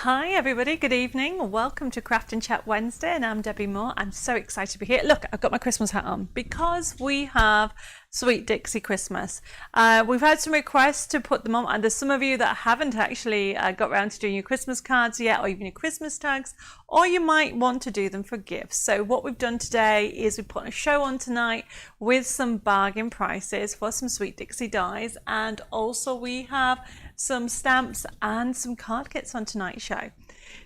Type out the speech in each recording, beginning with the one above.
Hi everybody, good evening. Welcome to Craft and Chat Wednesday and I'm Debbie Moore. I'm so excited to be here. Look, I've got my Christmas hat on because we have Sweet Dixie Christmas. We've had some requests to put them on and there's some of you that haven't actually got around to doing your Christmas cards yet or even your Christmas tags, or you might want to do them for gifts. So what we've done today is we put a show on tonight with some bargain prices for some Sweet Dixie dies, and also we have some stamps and some card kits on tonight's show.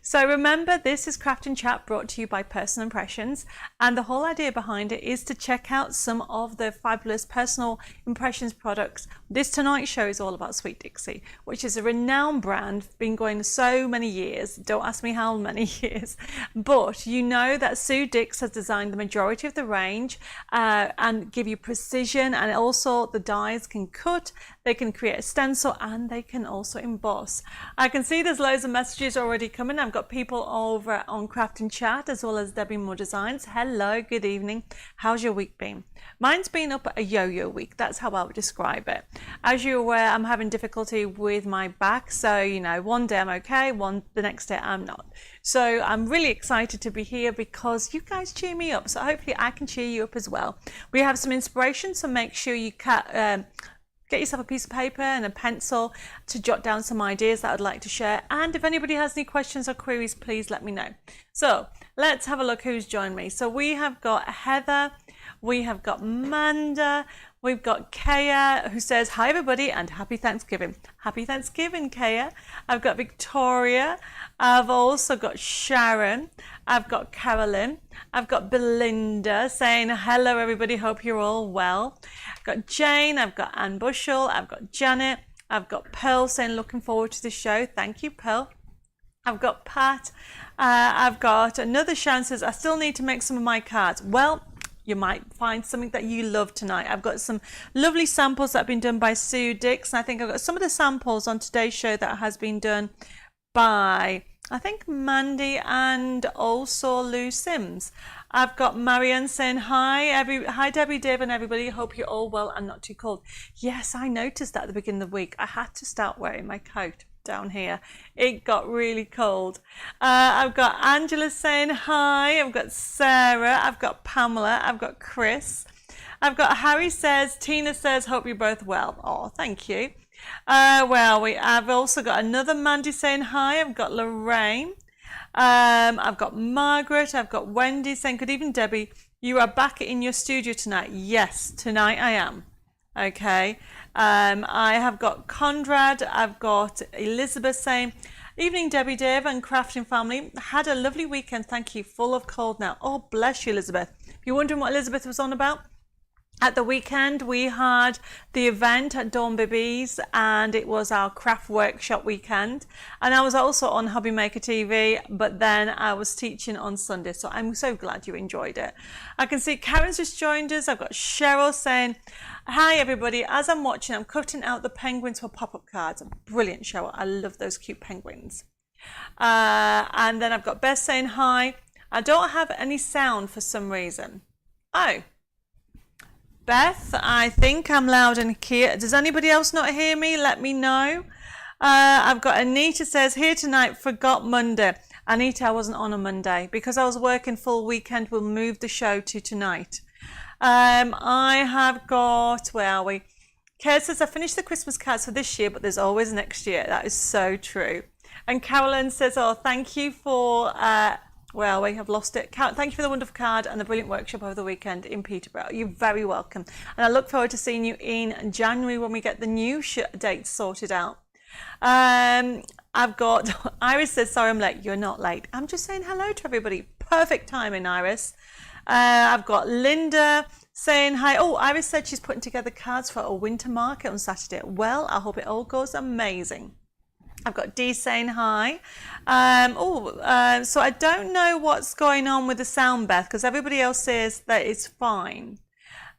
So remember, this is Craft and Chat brought to you by Personal Impressions, and the whole idea behind it is to check out some of the fabulous Personal Impressions products. This tonight's show is all about Sweet Dixie, which is a renowned brand, been going so many years. Don't ask me how many years, but you know that Sue Dix has designed the majority of the range and give you precision, and also the dies can cut, they can create a stencil, and they can also emboss. I can see there's loads of messages already coming. I've got people over on Craft and Chat as well as Debbie Moore Designs. Hello, good evening. How's your week been? Mine's been up a yo-yo week. That's how I would describe it. As you're aware, I'm having difficulty with my back. So, you know, one day I'm okay, the next day I'm not. So I'm really excited to be here because you guys cheer me up. So hopefully I can cheer you up as well. We have some inspiration, so make sure you get yourself a piece of paper and a pencil to jot down some ideas that I'd like to share. And if anybody has any questions or queries, please let me know. So let's have a look who's joined me. So we have got Heather, we have got Manda, we've got Kaya, who says, hi everybody and happy Thanksgiving. Happy Thanksgiving, Kaya. I've got Victoria. I've also got Sharon. I've got Carolyn. I've got Belinda saying, hello everybody, hope you're all well. I've got Jane. I've got Anne Bushell. I've got Janet. I've got Pearl saying, looking forward to the show. Thank you, Pearl. I've got Pat. I've got another Sharon says, I still need to make some of my cards. Well, you might find something that you love tonight. I've got some lovely samples that have been done by Sue Dix. And I think I've got some of the samples on today's show that has been done by, I think, Mandy and also Lou Sims. I've got Marianne saying, hi Debbie, Dave and everybody. Hope you're all well and not too cold. Yes, I noticed that at the beginning of the week. I had to start wearing my coat down here. It got really cold. I've got Angela saying hi. I've got Sarah. I've got Pamela. I've got Chris. I've got Harry says, Tina says, hope you're both well. Oh, thank you. I've also got another Mandy saying hi. I've got Lorraine. I've got Margaret. I've got Wendy saying, good evening, Debbie. You are back in your studio tonight. Yes, tonight I am. Okay. I have got Conrad. I've got Elizabeth saying, evening, Debbie, Dave and crafting family. Had a lovely weekend. Thank you. Full of cold now. Oh, bless you, Elizabeth. If you're wondering what Elizabeth was on about, at the weekend, we had the event at Dawn Bibbies and it was our craft workshop weekend. And I was also on Hobby Maker TV, but then I was teaching on Sunday. So I'm so glad you enjoyed it. I can see Karen's just joined us. I've got Cheryl saying, hi everybody. As I'm watching, I'm cutting out the penguins for pop-up cards. Brilliant, Cheryl. I love those cute penguins. And then I've got Beth saying hi. I don't have any sound for some reason. Oh. Beth, I think I'm loud and clear. Does anybody else not hear me? Let me know. I've got Anita says, here tonight, forgot Monday. Anita, I wasn't on Monday because I was working full weekend. We'll move the show to tonight. I have got, where are we? Kate says, I finished the Christmas cards for this year, but there's always next year. That is so true. And Carolyn says, oh, thank you for... we have lost it. Thank you for the wonderful card and the brilliant workshop over the weekend in Peterborough. You're very welcome. And I look forward to seeing you in January when we get the new dates sorted out. I've got, Iris says, sorry I'm late. You're not late. I'm just saying hello to everybody. Perfect timing, Iris. I've got Linda saying hi. Oh, Iris said she's putting together cards for a winter market on Saturday. Well, I hope it all goes amazing. I've got Dee saying hi. So I don't know what's going on with the sound, Beth, because everybody else says that it's fine.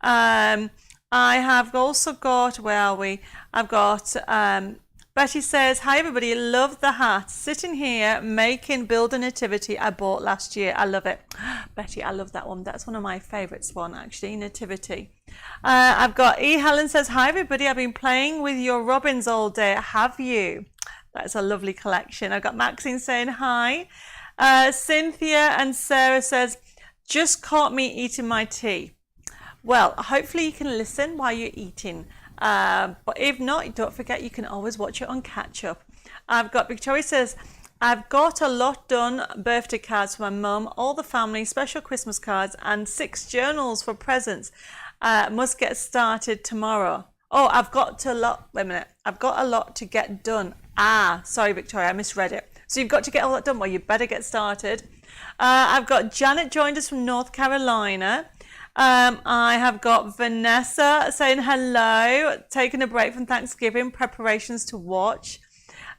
I have also got, where are we? I've got Betty says, hi everybody, love the hat. Sitting here making Build a Nativity I bought last year. I love it. Betty, I love that one. That's one of my favourites one, actually, Nativity. I've got E. Helen says, hi everybody, I've been playing with your robins all day. Have you? That's a lovely collection. I've got Maxine saying hi. Cynthia and Sarah says, just caught me eating my tea. Well, hopefully you can listen while you're eating. But if not, don't forget you can always watch it on catch up. I've got Victoria says, I've got a lot done, birthday cards for my mum, all the family, special Christmas cards, and 6 journals for presents. Must get started tomorrow. Oh, I've got a lot to get done. Sorry, Victoria, I misread it. So you've got to get all that done. Well, you better get started. I've got Janet joined us from North Carolina. I have got Vanessa saying hello, taking a break from Thanksgiving, preparations to watch.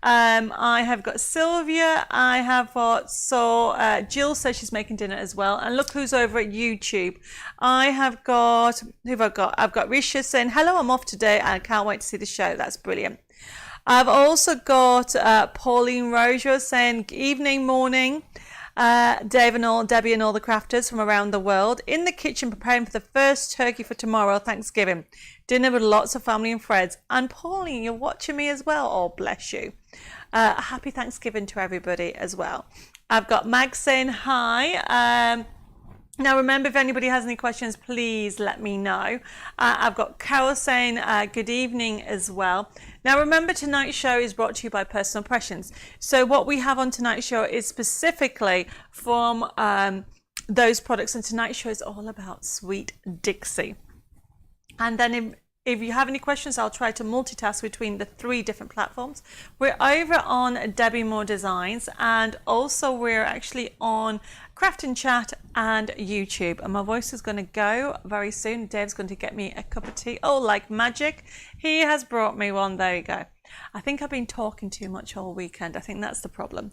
I have got Sylvia. I have got Jill says she's making dinner as well. And look who's over at YouTube. I have got, I've got Risha saying hello, I'm off today. I can't wait to see the show. That's brilliant. I've also got Pauline Rojo saying evening, morning. Debbie and all the crafters from around the world in the kitchen preparing for the first turkey for tomorrow, Thanksgiving. Dinner with lots of family and friends. And Pauline, you're watching me as well. Oh, bless you. Happy Thanksgiving to everybody as well. I've got Mag saying hi. Now, remember, if anybody has any questions, please let me know. I've got Carol saying good evening as well. Now, remember, tonight's show is brought to you by Personal Impressions. So what we have on tonight's show is specifically from those products. And tonight's show is all about Sweet Dixie. And then if you have any questions, I'll try to multitask between the 3 different platforms. We're over on Debbie Moore Designs, and also we're actually on Craft and Chat and YouTube. And my voice is going to go very soon. Dave's going to get me a cup of tea. Oh, like magic. He has brought me one. There you go. I think I've been talking too much all weekend. I think that's the problem.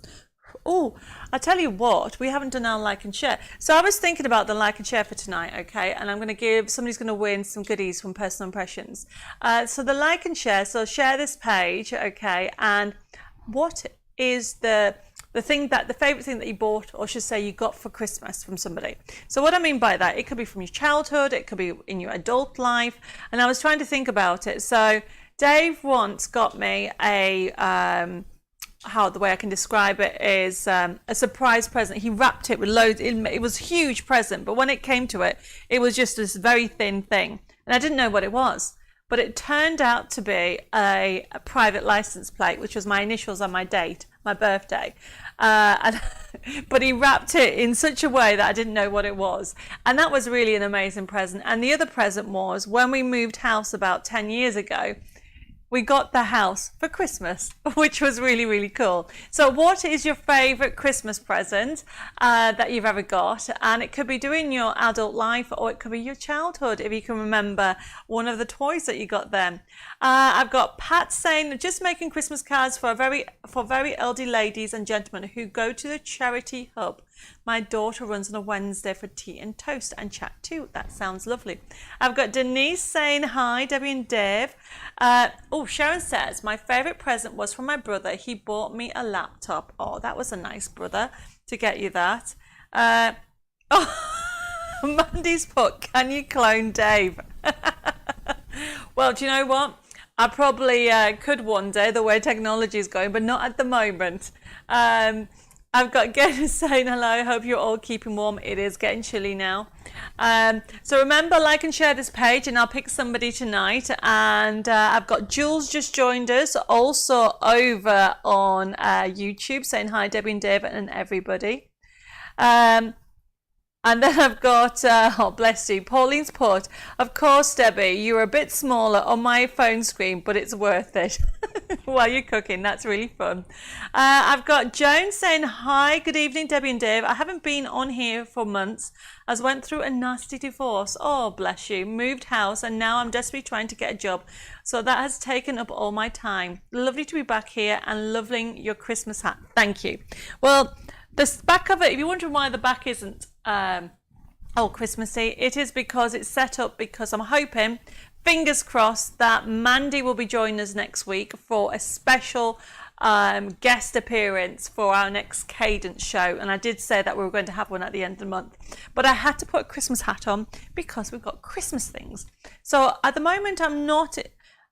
Oh, I tell you what, we haven't done our like and share. So I was thinking about the like and share for tonight, okay? And I'm going to give, somebody's going to win some goodies from Personal Impressions. So the like and share, so share this page, okay? And what is the favourite thing that you bought, or should say you got for Christmas from somebody? So what I mean by that, it could be from your childhood, it could be in your adult life. And I was trying to think about it. So Dave once got me the way I can describe it is a surprise present. He wrapped it with loads. It was a huge present, but when it came to it, it was just this very thin thing. And I didn't know what it was. But it turned out to be a private license plate, which was my initials on my date, my birthday. But he wrapped it in such a way that I didn't know what it was. And that was really an amazing present. And the other present was when we moved house about 10 years ago, we got the house for Christmas, which was really, really cool. So what is your favorite Christmas present that you've ever got? And it could be during your adult life, or it could be your childhood, if you can remember one of the toys that you got then. I've got Pat saying, just making Christmas cards for very elderly ladies and gentlemen who go to the charity hub. My daughter runs on a Wednesday for tea and toast and chat too. That sounds lovely. I've got Denise saying hi, Debbie and Dave. Sharon says, my favourite present was from my brother. He bought me a laptop. Oh, that was a nice brother to get you that. Mandy's put, can you clone Dave? Well, do you know what? I probably could one day, the way technology is going, but not at the moment. I've got Genna saying hello. Hope you're all keeping warm. It is getting chilly now. So remember, like and share this page, and I'll pick somebody tonight. And I've got Jules just joined us, also over on YouTube, saying hi, Debbie and Dave and everybody. And then I've got, oh bless you, Pauline's put, of course, Debbie, you're a bit smaller on my phone screen, but it's worth it. While you're cooking, that's really fun. I've got Joan saying, hi, good evening, Debbie and Dave. I haven't been on here for months, as went through a nasty divorce. Oh, bless you. Moved house, and now I'm desperately trying to get a job. So that has taken up all my time. Lovely to be back here and loving your Christmas hat. Thank you. Well, the back of it, if you're wondering why the back isn't all Christmassy, it is because it's set up because I'm hoping, fingers crossed, that Mandy will be joining us next week for a special guest appearance for our next Cadence show. And I did say that we were going to have one at the end of the month, but I had to put a Christmas hat on because we've got Christmas things. So at the moment I'm not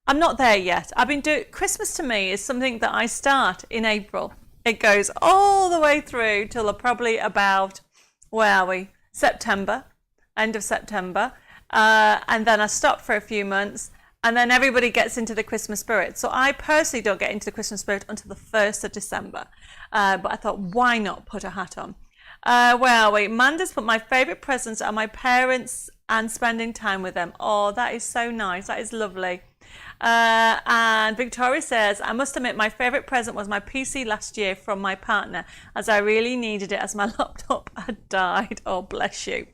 I'm not there yet. I've been doing Christmas to me is something that I start in April. It goes all the way through till probably about, where are we? September, end of September. And then I stop for a few months and then everybody gets into the Christmas spirit. So I personally don't get into the Christmas spirit until the 1st of December. But I thought, why not put a hat on? Where are we? Manda's put my favourite presents are my parents and spending time with them. Oh, that is so nice. That is lovely. And Victoria says, I must admit my favourite present was my PC last year from my partner, as I really needed it as my laptop had died. Oh, bless you.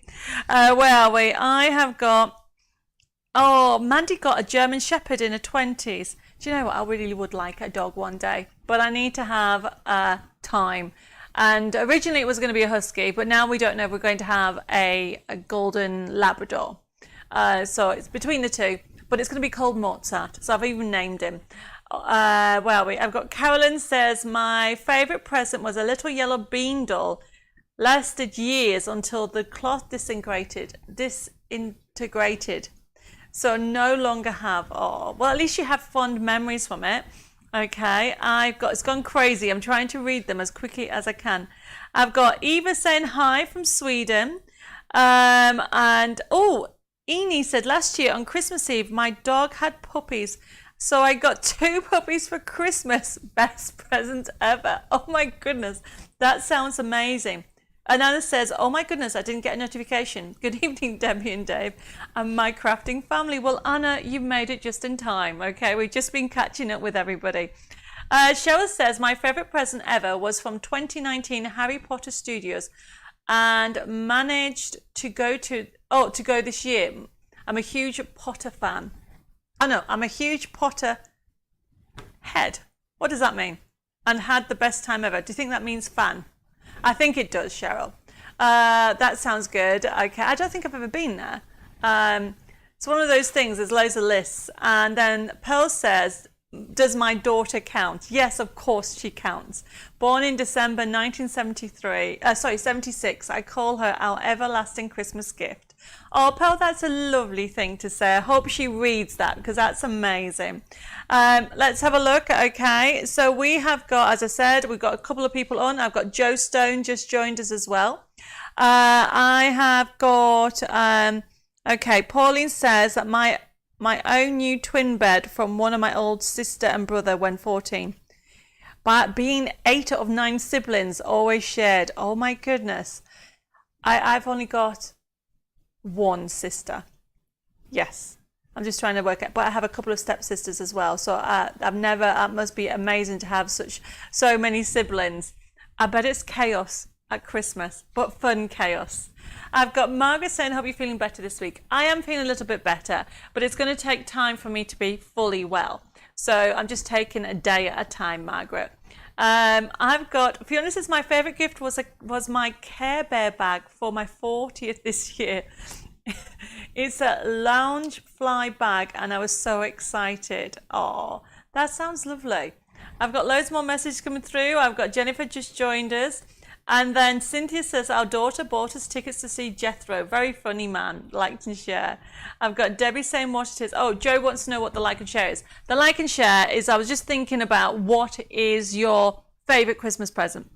Where are we? I have got, oh, Mandy got a German Shepherd in her 20s. Do you know what? I really would like a dog one day, but I need to have time. And originally it was going to be a Husky, but now we don't know if we're going to have a Golden Labrador. So it's between the two. But it's going to be called Mozart, so I've even named him. Where are we? I've got Carolyn says, my favourite present was a little yellow bean doll. Lasted years until the cloth disintegrated. So no longer have. Oh, well, at least you have fond memories from it. Okay, it's gone crazy. I'm trying to read them as quickly as I can. I've got Eva saying hi from Sweden. And, oh, Eni said, last year on Christmas Eve, my dog had puppies. So I got 2 puppies for Christmas. Best present ever. Oh my goodness. That sounds amazing. And Anna says, oh my goodness, I didn't get a notification. Good evening, Debbie and Dave and my crafting family. Well, Anna, you've made it just in time. Okay, we've just been catching up with everybody. Cheryl says, my favorite present ever was from 2019 Harry Potter Studios and managed to go this year. I'm a huge Potter fan. Oh no, I'm a huge Potter head. What does that mean? And had the best time ever. Do you think that means fan? I think it does, Cheryl. That sounds good. Okay, I don't think I've ever been there. It's one of those things, there's loads of lists. And then Pearl says, does my daughter count? Yes, of course she counts. Born in December 76. I call her our everlasting Christmas gift. Oh, Pearl, that's a lovely thing to say. I hope she reads that because that's amazing. Let's have a look. Okay, so we have got, as I said, we've got a couple of people on. I've got Joe Stone just joined us as well. I have got, okay, Pauline says that my own new twin bed from one of my old sister and brother when 14. But being 8 of 9 siblings, always shared. Oh my goodness. I've only got 1 sister. Yes. I'm just trying to work out. But I have a couple of stepsisters as well. So that must be amazing to have so many siblings. I bet it's chaos at Christmas, but fun chaos. I've got Margaret saying, hope you're feeling better this week. I am feeling a little bit better, but it's going to take time for me to be fully well. So I'm just taking a day at a time, Margaret. I've got, Fiona says, my favourite gift was my Care Bear bag for my 40th this year. It's a lounge fly bag and I was so excited. Oh, that sounds lovely. I've got loads more messages coming through. I've got Jennifer just joined us. And then Cynthia says, our daughter bought us tickets to see Jethro. Very funny man. Like and share. I've got Debbie saying what it is. Oh, Joe wants to know what the like and share is. The like and share is, I was just thinking about what is your favourite Christmas present.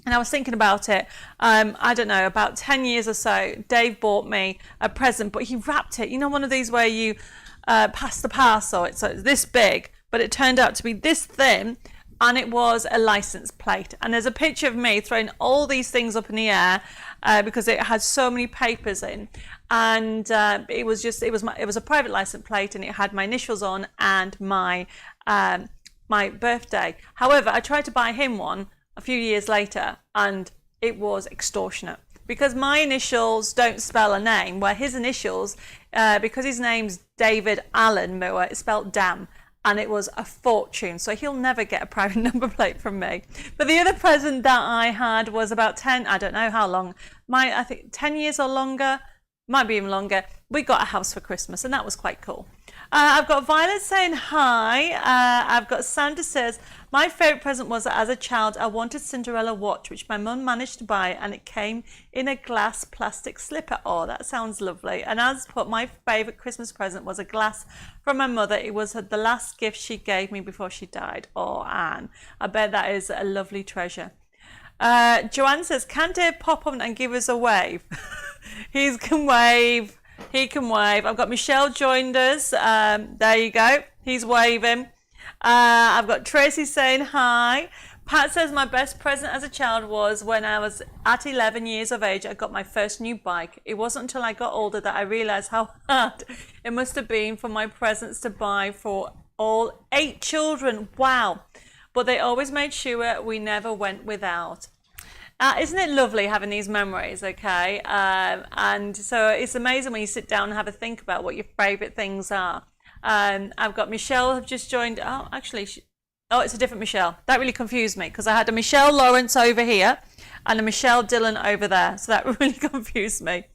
And I was thinking about it, I don't know, about 10 years or so, Dave bought me a present, but he wrapped it. You know, one of these where you pass the parcel. So it's this big, but it turned out to be this thin. And it was a license plate. And there's a picture of me throwing all these things up in the air because it had so many papers in. And it was a private license plate, and it had my initials on and my birthday. However, I tried to buy him one a few years later, and it was extortionate because my initials don't spell a name, where his initials, because his name's David Allen Moore, it's spelled damn. And it was a fortune, so he'll never get a private number plate from me. But the other present that I had was about 10, I don't know how long, I think 10 years or longer, might be even longer. We got a house for Christmas, and that was quite cool. I've got Violet saying hi. I've got Sandra says, my favourite present was that as a child I wanted Cinderella watch, which my mum managed to buy, and it came in a glass plastic slipper. Oh, that sounds lovely. And as put, my favourite Christmas present was a glass from my mother. It was the last gift she gave me before she died. Oh, Anne, I bet that is a lovely treasure. Joanne says, can Dave pop on and give us a wave? He can wave. He can wave. I've got Michelle joined us. There you go. He's waving. I've got Tracy saying hi. Pat says, my best present as a child was when I was at 11 years of age. I got my first new bike. It wasn't until I got older that I realised how hard it must have been for my presents to buy for all 8 children. Wow. But they always made sure we never went without. Isn't it lovely having these memories, okay? And so it's amazing when you sit down and have a think about what your favourite things are. I've got Michelle have just joined. Oh, actually, it's a different Michelle. That really confused me because I had a Michelle Lawrence over here and a Michelle Dillon over there. So that really confused me.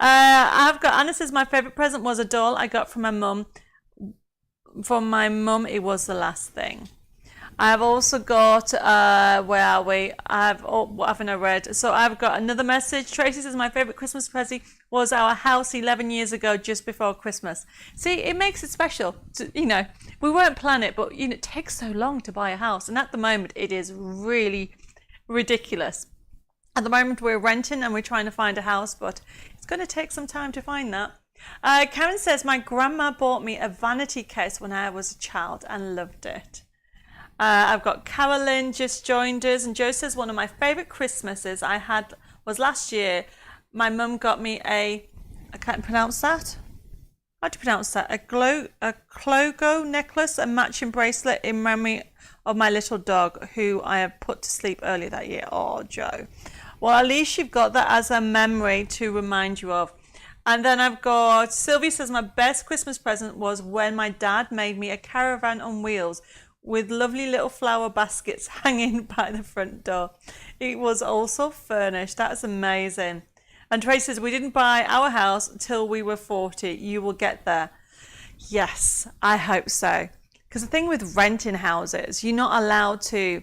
I've got Anna says, my favourite present was a doll I got from my mum. From my mum, it was the last thing. I've also got, where are we? What haven't I read? So I've got another message. Tracy says, my favourite Christmas present was our house 11 years ago, just before Christmas. See, it makes it special. You know, we weren't planning it, but you know, it takes so long to buy a house. And at the moment, it is really ridiculous. At the moment, we're renting and we're trying to find a house, but it's going to take some time to find that. Karen says, my grandma bought me a vanity case when I was a child and loved it. I've got Carolyn just joined us, and Joe says, one of my favourite Christmases I had was last year. My mum got me I can't pronounce that. How do you pronounce that? A Clogo necklace and matching bracelet in memory of my little dog, who I have put to sleep earlier that year. Oh, Joe. Well, at least you've got that as a memory to remind you of. And then I've got Sylvie says, my best Christmas present was when my dad made me a caravan on wheels with lovely little flower baskets hanging by the front door. It was also furnished. That's amazing. And Tracy says, we didn't buy our house until we were 40. You will get there. Yes, I hope so. Because the thing with renting houses, you're not allowed to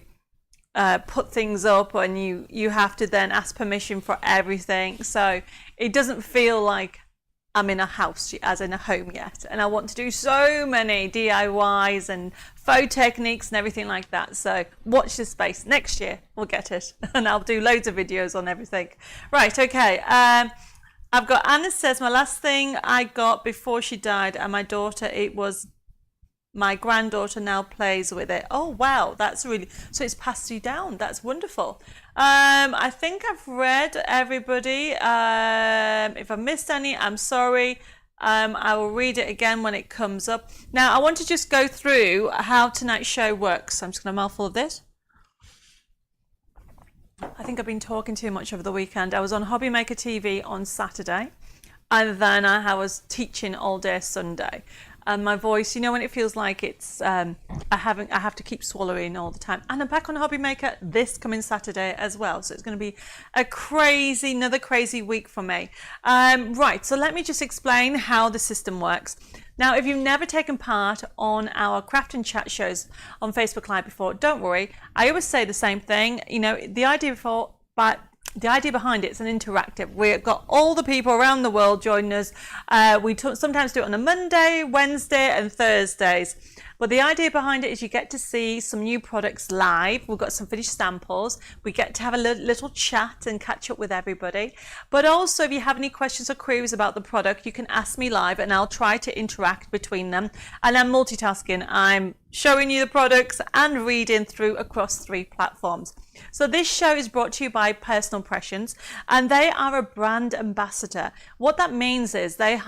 put things up, and you have to then ask permission for everything. So it doesn't feel like I'm in a house as in a home yet. And I want to do so many DIYs and faux techniques and everything like that. So watch this space. Next year we'll get it. And I'll do loads of videos on everything. Right, okay. I've got Anna says, my last thing I got before she died, and my daughter, it was my granddaughter now plays with it. Oh, wow. That's really, so it's passed you down. That's wonderful. I think I've read everybody. If I missed any, I'm sorry. I will read it again when it comes up. Now, I want to just go through how tonight's show works. So I'm just going to mouthful of this. I think I've been talking too much over the weekend. I was on Hobby Maker TV on Saturday, and then I was teaching all day Sunday. And my voice, you know, when it feels like it's, I have to keep swallowing all the time. And I'm back on Hobby Maker this coming Saturday as well. So it's going to be another crazy week for me. Right, so let me just explain how the system works. Now, if you've never taken part on our Craft and Chat shows on Facebook Live before, don't worry. I always say the same thing. You know, the idea behind it is an interactive. We've got all the people around the world joining us. We sometimes do it on a Monday, Wednesday and Thursdays. But the idea behind it is you get to see some new products live. We've got some finished samples. We get to have a little chat and catch up with everybody. But also, if you have any questions or queries about the product, you can ask me live and I'll try to interact between them. And I'm multitasking. I'm showing you the products and reading through across 3 platforms. So this show is brought to you by Personal Impressions, and they are a brand ambassador. What that means is they're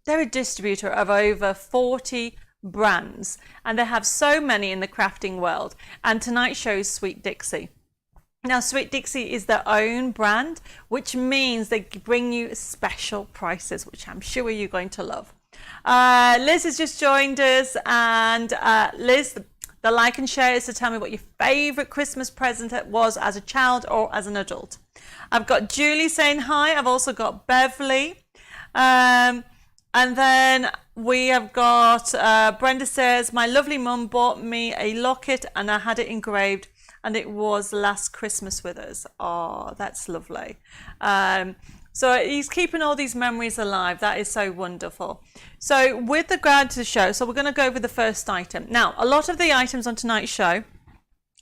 a distributor of over 40 brands, and they have so many in the crafting world. And tonight's show is Sweet Dixie. Now, Sweet Dixie is their own brand, which means they bring you special prices, which I'm sure you're going to love. Liz has just joined us, and Liz, the like and share is to tell me what your favourite Christmas present was as a child or as an adult. I've got Julie saying hi. I've also got Beverly. And then we have got Brenda says, my lovely mum bought me a locket and I had it engraved and it was last Christmas with us. Oh, that's lovely. So he's keeping all these memories alive. That is so wonderful. So with regard to the show, so we're going to go over the first item. Now, a lot of the items on tonight's show,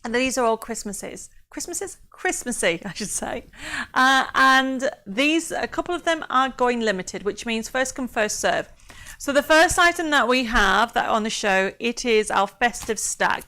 and these are all Christmassy, I should say. And these, a couple of them are going limited, which means first come, first serve. So the first item that we have that on the show, it is our festive stag.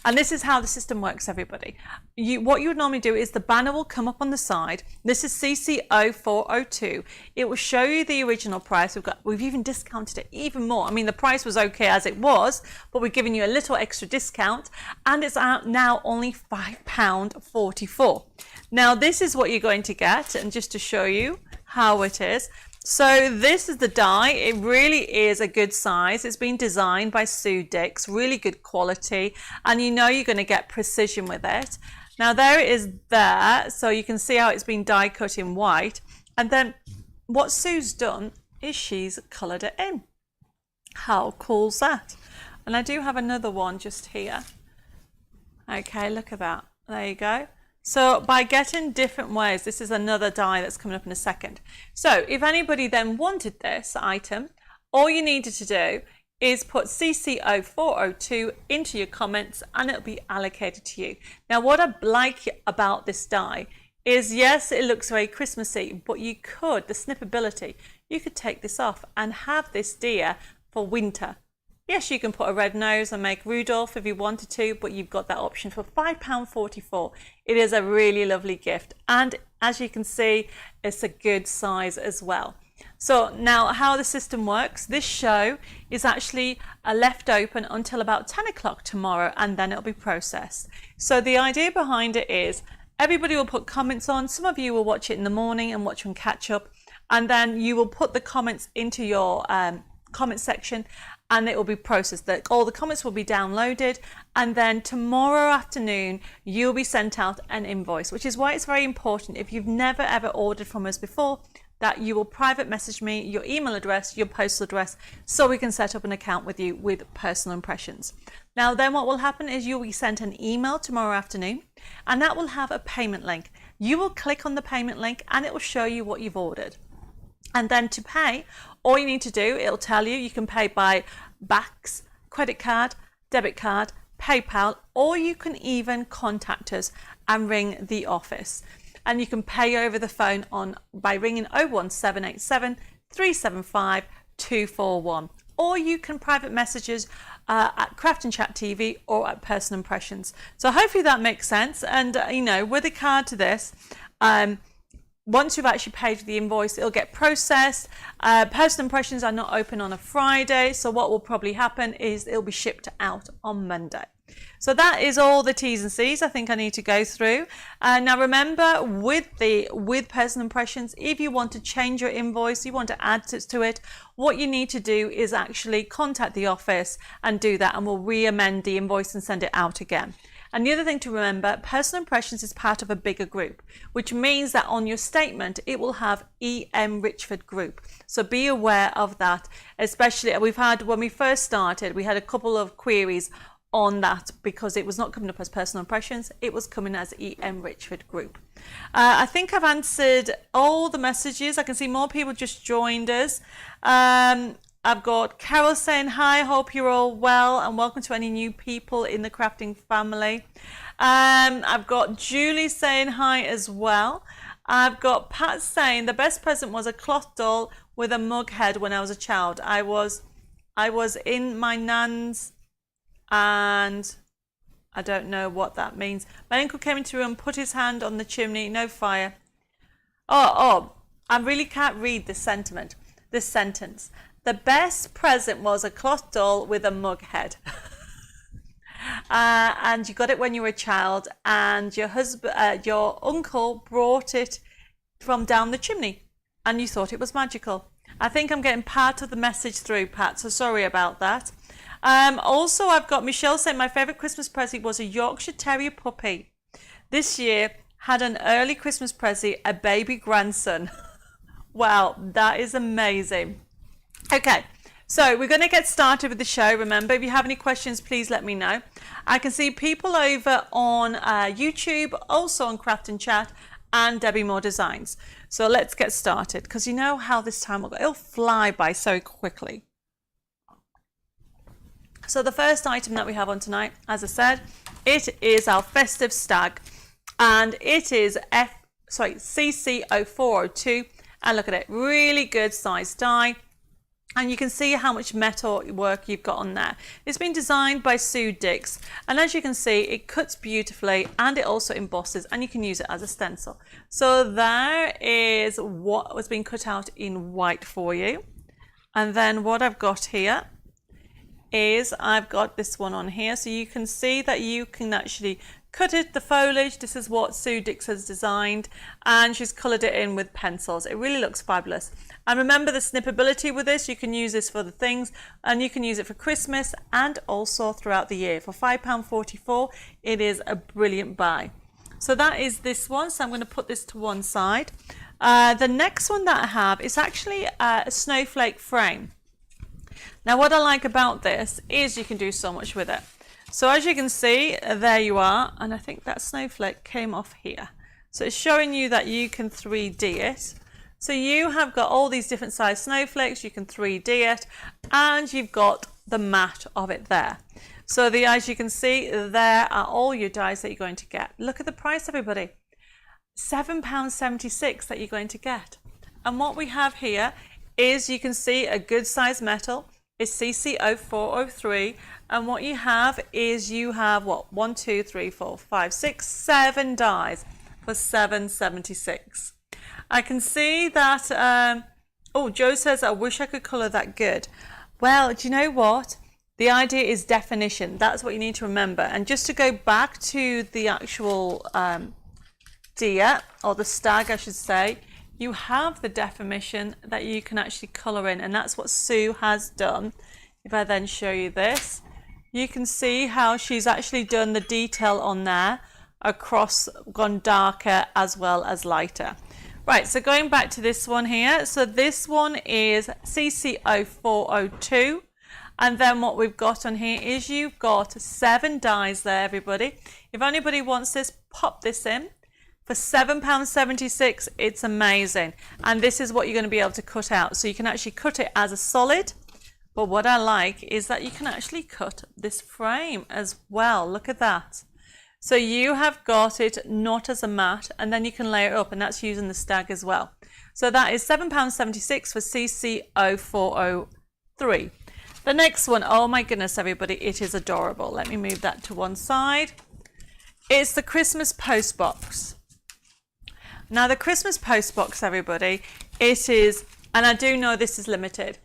And this is how the system works, everybody. What you would normally do is the banner will come up on the side. This is CC0402. It will show you the original price. We've even discounted it even more. I mean, the price was okay as it was, but we're giving you a little extra discount, and it's out now only £5.44. Now, this is what you're going to get, and just to show you how it is. So this is the die. It really is a good size. It's been designed by Sue Dix, really good quality, and you know you're going to get precision with it. Now there it is there, so you can see how it's been die cut in white, and then what Sue's done is she's coloured it in. How cool's that? And I do have another one just here. Okay, look at that. There you go. So by getting different ways, this is another die that's coming up in a second. So if anybody then wanted this item, all you needed to do is put CC0402 into your comments and it'll be allocated to you. Now what I like about this die is, yes, it looks very Christmassy, but you could, the snippability, you could take this off and have this deer for winter. Yes, you can put a red nose and make Rudolph if you wanted to, but you've got that option for £5.44. It is a really lovely gift. And as you can see, it's a good size as well. So now how the system works, this show is actually left open until about 10 o'clock tomorrow, and then it'll be processed. So the idea behind it is everybody will put comments on. Some of you will watch it in the morning and watch and catch up. And then you will put the comments into your comment section, and it will be processed. All the comments will be downloaded, and then tomorrow afternoon you'll be sent out an invoice, which is why it's very important, if you've never ever ordered from us before, that you will private message me your email address, your postal address, so we can set up an account with you with personal impressions. Now then what will happen is you'll be sent an email tomorrow afternoon, and that will have a payment link. You will click on the payment link and it will show you what you've ordered. And then to pay, all you need to do, it'll tell you, you can pay by Bax, credit card, debit card, PayPal, or you can even contact us and ring the office. And you can pay over the phone by ringing 01787 375 241. Or you can private message us at Craft and Chat TV or at Personal Impressions. So hopefully that makes sense. And you know, with a card to this, once you've actually paid the invoice, it'll get processed. Personal Impressions are not open on a Friday, so what will probably happen is it'll be shipped out on Monday. So that is all the T's and C's I think I need to go through. Now remember, with Personal Impressions, if you want to change your invoice, you want to add to it, what you need to do is actually contact the office and do that, and we'll re-amend the invoice and send it out again. And the other thing to remember, Personal Impressions is part of a bigger group, which means that on your statement, it will have EM Richford Group. So be aware of that, especially when we first started, we had a couple of queries on that because it was not coming up as Personal Impressions, it was coming as EM Richford Group. I think I've answered all the messages. I can see more people just joined us. I've got Carol saying hi, hope you're all well, and welcome to any new people in the crafting family. I've got Julie saying hi as well. I've got Pat saying the best present was a cloth doll with a mug head when I was a child. I was in my nan's, and I don't know what that means. My uncle came into the room, put his hand on the chimney, no fire. I really can't read this sentence. The best present was a cloth doll with a mug head. And you got it when you were a child, and your uncle brought it from down the chimney, and you thought it was magical. I think I'm getting part of the message through, Pat, so sorry about that. Also, I've got Michelle saying my favourite Christmas present was a Yorkshire Terrier puppy. This year had an early Christmas present, a baby grandson. Wow, that is amazing. Okay, so we're going to get started with the show. Remember, if you have any questions, please let me know. I can see people over on YouTube, also on Craft and Chat, and Debbie Moore Designs. So let's get started, because you know how this time will go. It'll fly by so quickly. So the first item that we have on tonight, as I said, it is our festive stag, and it is CC0402, and look at it, really good size die, and you can see how much metal work you've got on there. It's been designed by Sue Dix, and as you can see, it cuts beautifully and it also embosses, and you can use it as a stencil. So there is what was being cut out in white for you, and then what I've got here is I've got this one on here, so you can see that you can actually cut it, the foliage. This is what Sue Dix has designed, and she's coloured it in with pencils. It really looks fabulous. And remember the snippability with this. You can use this for the things, and you can use it for Christmas and also throughout the year. For £5.44, it is a brilliant buy. So that is this one, so I'm going to put this to one side. The next one that I have is actually a snowflake frame. Now what I like about this is you can do so much with it. So as you can see, there you are, and I think that snowflake came off here. So it's showing you that you can 3D it. So you have got all these different size snowflakes, you can 3D it, and you've got the mat of it there. So as you can see, there are all your dies that you're going to get. Look at the price, everybody. £7.76 that you're going to get. And what we have here is, you can see, a good size metal. It's CC0403, and what you have is you have what, 1, 2, 3, 4, 5, 6, 7 dies for £7.76. I can see that. Oh, Joe says, I wish I could colour that good. Well, do you know what? The idea is definition. That's what you need to remember. And just to go back to the actual deer, or the stag, I should say, you have the definition that you can actually colour in, and that's what Sue has done. If I then show you this, you can see how she's actually done the detail on there across, gone darker as well as lighter. Right, so going back to this one here, so this one is CC0402, and then what we've got on here is you've got 7 dies there, everybody. If anybody wants this, pop this in. For £7.76, it's amazing. And this is what you're going to be able to cut out. So you can actually cut it as a solid. But what I like is that you can actually cut this frame as well. Look at that. So you have got it not as a mat, and then you can layer it up, and that's using the stag as well. So that is £7.76 for CC0403. The next one, oh my goodness, everybody, it is adorable. Let me move that to one side. It's the Christmas post box. Now the Christmas post box, everybody, it is, and I do know this is limited.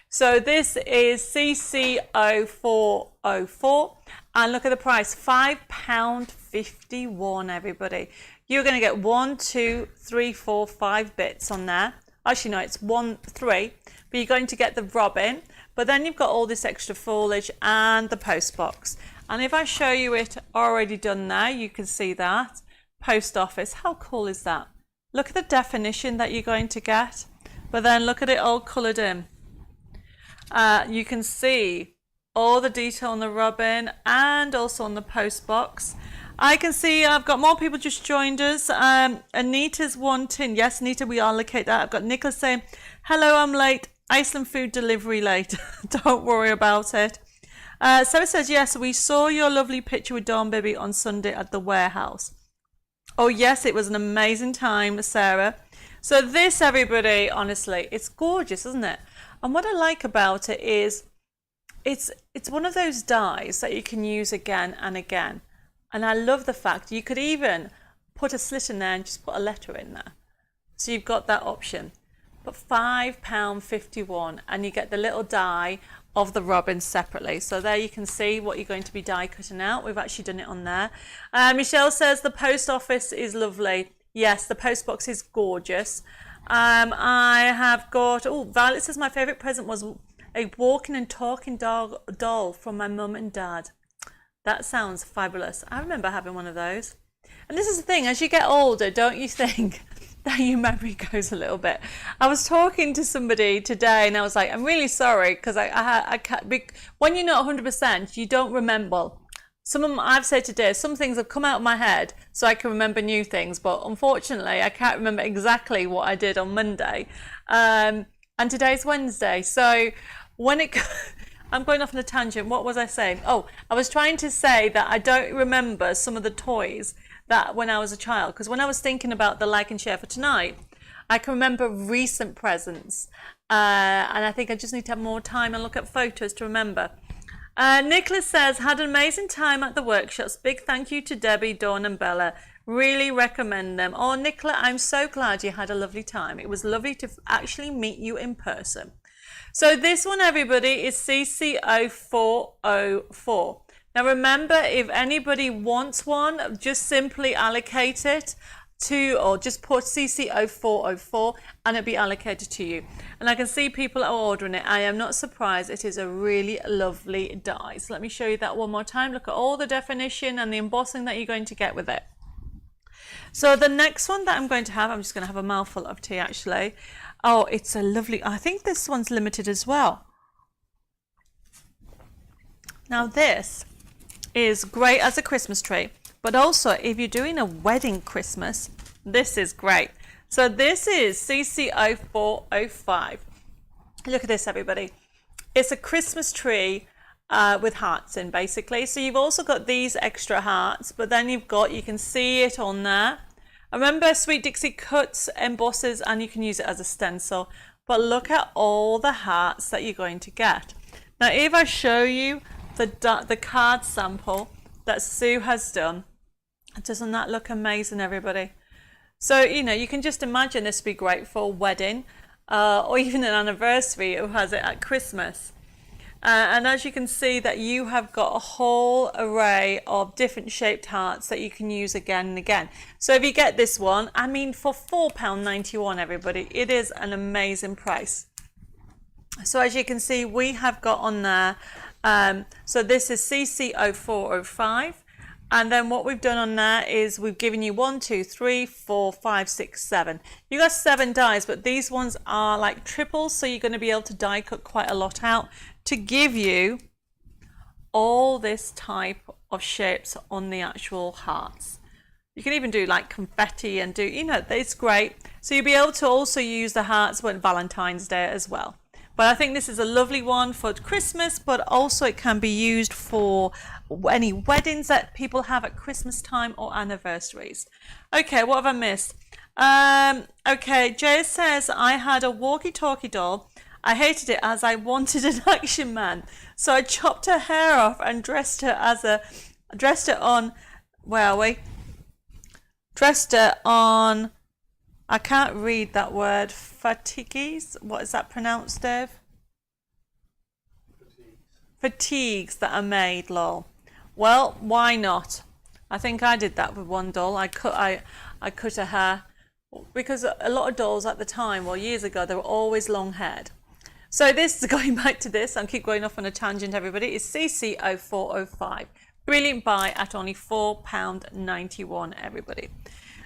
So this is CC0404, and look at the price, £5.51, everybody. You're going to get 1, 2, 3, 4, 5 bits on there. Actually, no, it's 1, 3, but you're going to get the robin, but then you've got all this extra foliage and the post box. And if I show you it already done there, you can see that. Post office, how cool is that? Look at the definition that you're going to get, but then look at it all coloured in. You can see all the detail on the robin and also on the post box. I can see I've got more people just joined us. Anita's wanting, yes, Anita, we allocate that. I've got Nicholas saying, hello, I'm late. Iceland food delivery late. Don't worry about it. Sarah says, yes, we saw your lovely picture with Dawn Baby on Sunday at the warehouse. Oh, yes, it was an amazing time, Sarah. So this, everybody, honestly, it's gorgeous, isn't it? And what I like about it is it's one of those dies that you can use again and again. And I love the fact you could even put a slit in there and just put a letter in there. So you've got that option. But £5.51, and you get the little die of the robin separately. So there you can see what you're going to be die cutting out. We've actually done it on there. Michelle says the post office is lovely. Yes, the post box is gorgeous. I have got, oh, Violet says my favourite present was a walking and talking doll from my mum and dad. That sounds fabulous. I remember having one of those. And this is the thing, as you get older, don't you think that your memory goes a little bit. I was talking to somebody today and I was like, I'm really sorry because I can't, when you're not 100%, you don't remember. Some of them, I've said today, some things have come out of my head so I can remember new things, but unfortunately I can't remember exactly what I did on Monday. And today's Wednesday. So when it, I'm going off on a tangent. What was I saying? Oh, I was trying to say that I don't remember some of the toys that when I was a child, because when I was thinking about the like and share for tonight, I can remember recent presents, and I think I just need to have more time and look at photos to remember. Nicholas says, had an amazing time at the workshops. Big thank you to Debbie, Dawn and Bella. Really recommend them. Oh, Nicola, I'm so glad you had a lovely time. It was lovely to actually meet you in person. So this one, everybody, is CC0404. Now remember, if anybody wants one, just simply allocate it to, or just put CC0404 and it'll be allocated to you. And I can see people are ordering it. I am not surprised. It is a really lovely die. So let me show you that one more time. Look at all the definition and the embossing that you're going to get with it. So the next one that I'm going to have, I'm just going to have a mouthful of tea actually. Oh, it's a lovely, I think this one's limited as well. Now this is great as a Christmas tree, but also if you're doing a wedding Christmas, this is great. So this is CC0405. Look at this, everybody. It's a Christmas tree with hearts in, basically. So you've also got these extra hearts, but then you've got, you can see it on there. Remember, Sweet Dixie cuts, embosses, and you can use it as a stencil. But look at all the hearts that you're going to get. Now, if I show you the card sample that Sue has done, doesn't that look amazing, everybody? So, you know, you can just imagine this would be great for a wedding or even an anniversary who has it at Christmas. And as you can see that you have got a whole array of different shaped hearts that you can use again and again. So if you get this one, I mean, for £4.91, everybody, it is an amazing price. So as you can see, we have got on there, so this is CC0405. And then what we've done on there is we've given you 1, 2, 3, 4, 5, 6, 7. You got 7 dies, but these ones are like triples, so you're going to be able to die cut quite a lot out to give you all this type of shapes on the actual hearts. You can even do like confetti and do, you know, it's great. So you'll be able to also use the hearts on Valentine's Day as well. But I think this is a lovely one for Christmas, but also it can be used for any weddings that people have at Christmas time or anniversaries. Okay, what have I missed? Okay, Jay says, I had a walkie-talkie doll. I hated it as I wanted an action man. So I chopped her hair off and dressed her on, where are we? Dressed her on, I can't read that word, fatigues. What is that pronounced, Dave? Fatigues that are made, lol. Well, why not? I think I did that with one doll. I cut her hair because a lot of dolls at the time, well, years ago, they were always long haired. So this, going back to this, I'll keep going off on a tangent, everybody, is CC0405. Brilliant buy at only £4.91, everybody.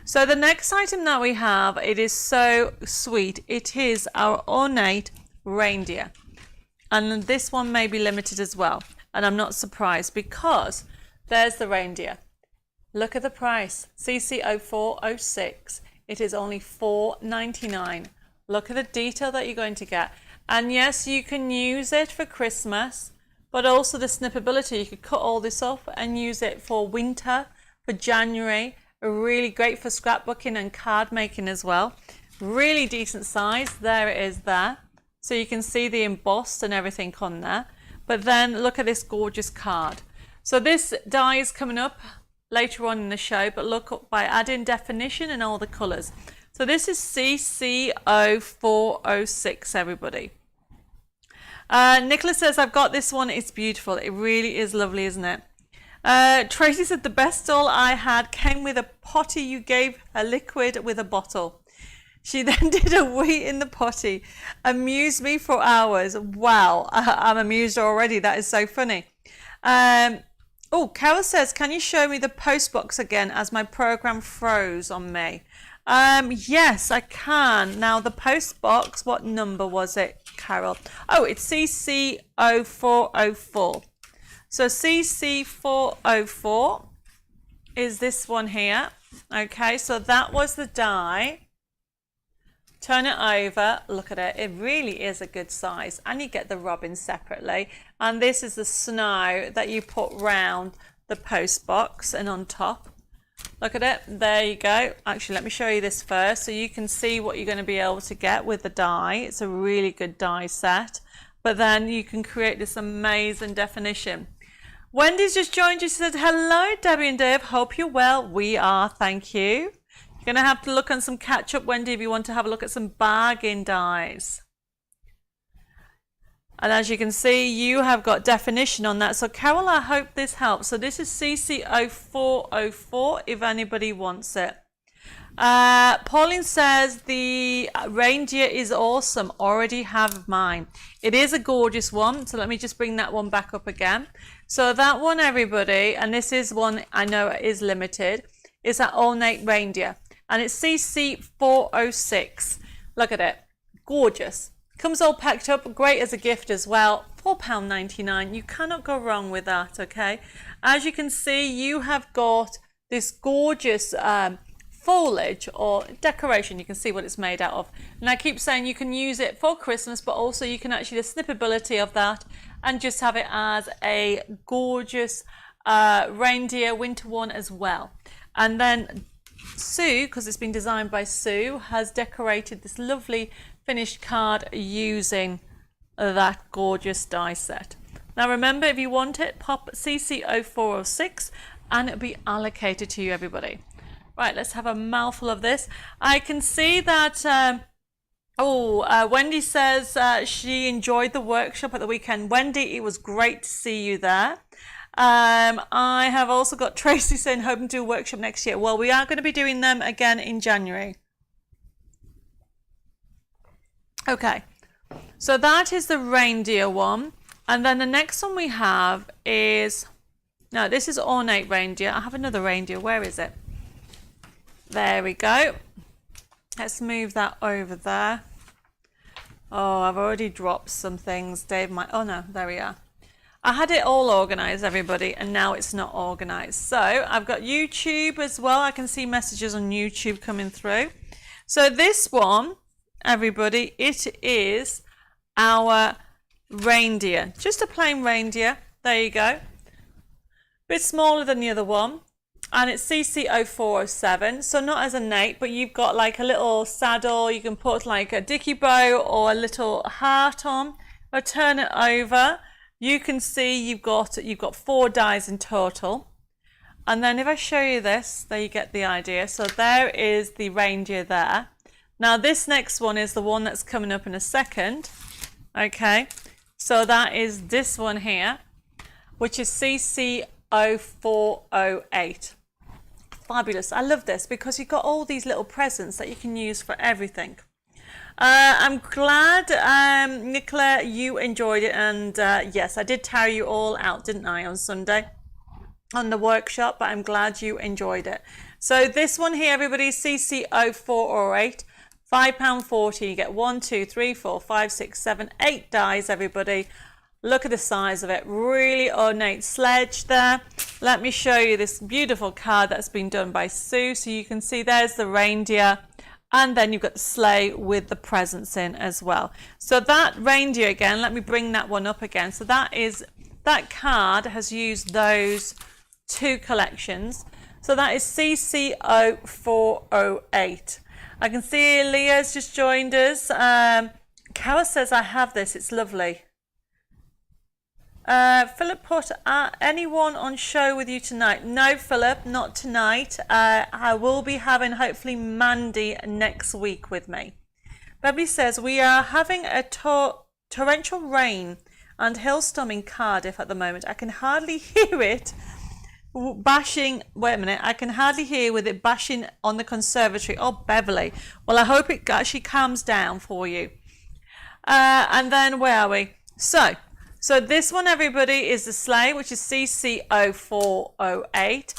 So the next item that we have, it is so sweet. It is our ornate reindeer. And this one may be limited as well. And I'm not surprised because there's the reindeer. Look at the price, CC0406. It is only £4.99. Look at the detail that you're going to get. And yes, you can use it for Christmas, but also the snippability. You could cut all this off and use it for winter, for January. Really great for scrapbooking and card making as well. Really decent size. There it is there. So you can see the embossed and everything on there. But then look at this gorgeous card. So this die is coming up later on in the show, but look up by adding definition and all the colours. So this is CC0406, everybody. Nicholas says, I've got this one. It's beautiful. It really is lovely, isn't it? Tracy said, the best doll I had came with a potty. You gave a liquid with a bottle. She then did a wee in the potty. Amused me for hours. Wow, I'm amused already. That is so funny. Oh, Carol says, can you show me the post box again as my program froze on me? Yes, I can. Now the post box, what number was it, Carol? Oh, it's CC0404. So CC404 is this one here. Okay, so that was the die. Turn it over, look at it. It really is a good size, and you get the robin separately. And this is the snow that you put round the post box and on top. Look at it, there you go. Actually, let me show you this first so you can see what you're going to be able to get with the die. It's a really good die set, but then you can create this amazing definition. Wendy's just joined you. She said, hello, Debbie and Dave. Hope you're well. We are, thank you. You're going to have to look on some catch up, Wendy, if you want to have a look at some bargain dies. And as you can see, you have got definition on that. So Carol, I hope this helps. So this is CC0404 if anybody wants it. Pauline says the reindeer is awesome. Already have mine. It is a gorgeous one. So let me just bring that one back up again. So that one, everybody, and this is one I know is limited, is that ornate reindeer. And it's CC406. Look at it. Gorgeous. Comes all packed up. Great as a gift as well. £4.99. You cannot go wrong with that, okay? As you can see, you have got this gorgeous foliage or decoration. You can see what it's made out of. And I keep saying you can use it for Christmas, but also you can actually the snippability of that and just have it as a gorgeous reindeer winter one as well. And then Sue, because it's been designed by Sue, has decorated this lovely finished card using that gorgeous die set. Now remember, if you want it, pop CC0406 and it'll be allocated to you, everybody. Right, let's have a mouthful of this. I can see that Wendy says she enjoyed the workshop at the weekend. Wendy, it was great to see you there. I have also got Tracy saying hoping to do a workshop next year. Well, we are going to be doing them again in January. Okay, so that is the reindeer one. And then the next one we have is, no, this is ornate reindeer. I have another reindeer. Where is it? There we go. Let's move that over there. Oh, I've already dropped some things. Dave might, oh no, there we are. I had it all organized, everybody, and now it's not organized. So I've got YouTube as well. I can see messages on YouTube coming through. So this one, everybody, it is our reindeer. Just a plain reindeer. There you go. Bit smaller than the other one. And it's CC0407. So not as innate, but you've got like a little saddle. You can put like a dicky bow or a little heart on. I'll turn it over. You can see you've got 4 dies in total. And then if I show you this, there you get the idea. So there is the reindeer there. Now this next one is the one that's coming up in a second. Okay, so that is this one here, which is CC0408. Fabulous. I love this because you've got all these little presents that you can use for everything. I'm glad, Nicola, you enjoyed it, and yes, I did tire you all out, didn't I, on Sunday on the workshop, but I'm glad you enjoyed it. So this one here, everybody, CC0408, £5.40. You get 1, 2, 3, 4, 5, 6, 7, 8 dies, everybody. Look at the size of it. Really ornate sledge there. Let me show you this beautiful card that's been done by Sue. So you can see there's the reindeer. And then you've got the sleigh with the presents in as well. So that reindeer again, let me bring that one up again. So that card has used those 2 collections. So that is CC0408. I can see Leah's just joined us. Cara says, I have this, it's lovely. Philip put, anyone on show with you tonight? No, Philip, not tonight. I will be having hopefully Mandy next week with me. Beverly says, we are having a torrential rain and hailstorm in Cardiff at the moment. I can hardly hear it bashing. Wait a minute. I can hardly hear with it bashing on the conservatory. Oh, Beverly. Well, I hope it actually calms down for you. And then where are we? So this one, everybody, is the sleigh, which is CC0408.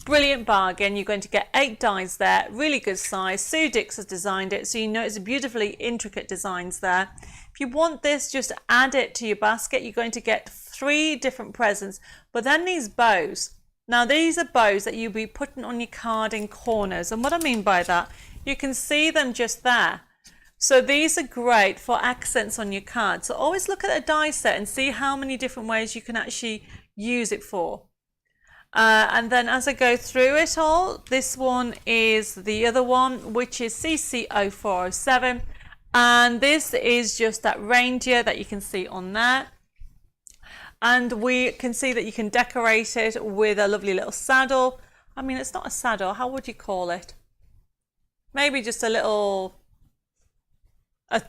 brilliant bargain. You're going to get 8 dies there, really good size. Sue Dix has designed it, so you know it's beautifully intricate designs there. If you want this, just add it to your basket. You're going to get 3 different presents, but then these bows. Now these are bows that you'll be putting on your card in corners, and what I mean by that, you can see them just there. So these are great for accents on your card. So always look at a die set and see how many different ways you can actually use it for. And then as I go through it all, this one is the other one, which is CC0407. And this is just that reindeer that you can see on there. And we can see that you can decorate it with a lovely little saddle. I mean, it's not a saddle. How would you call it? Maybe just a little...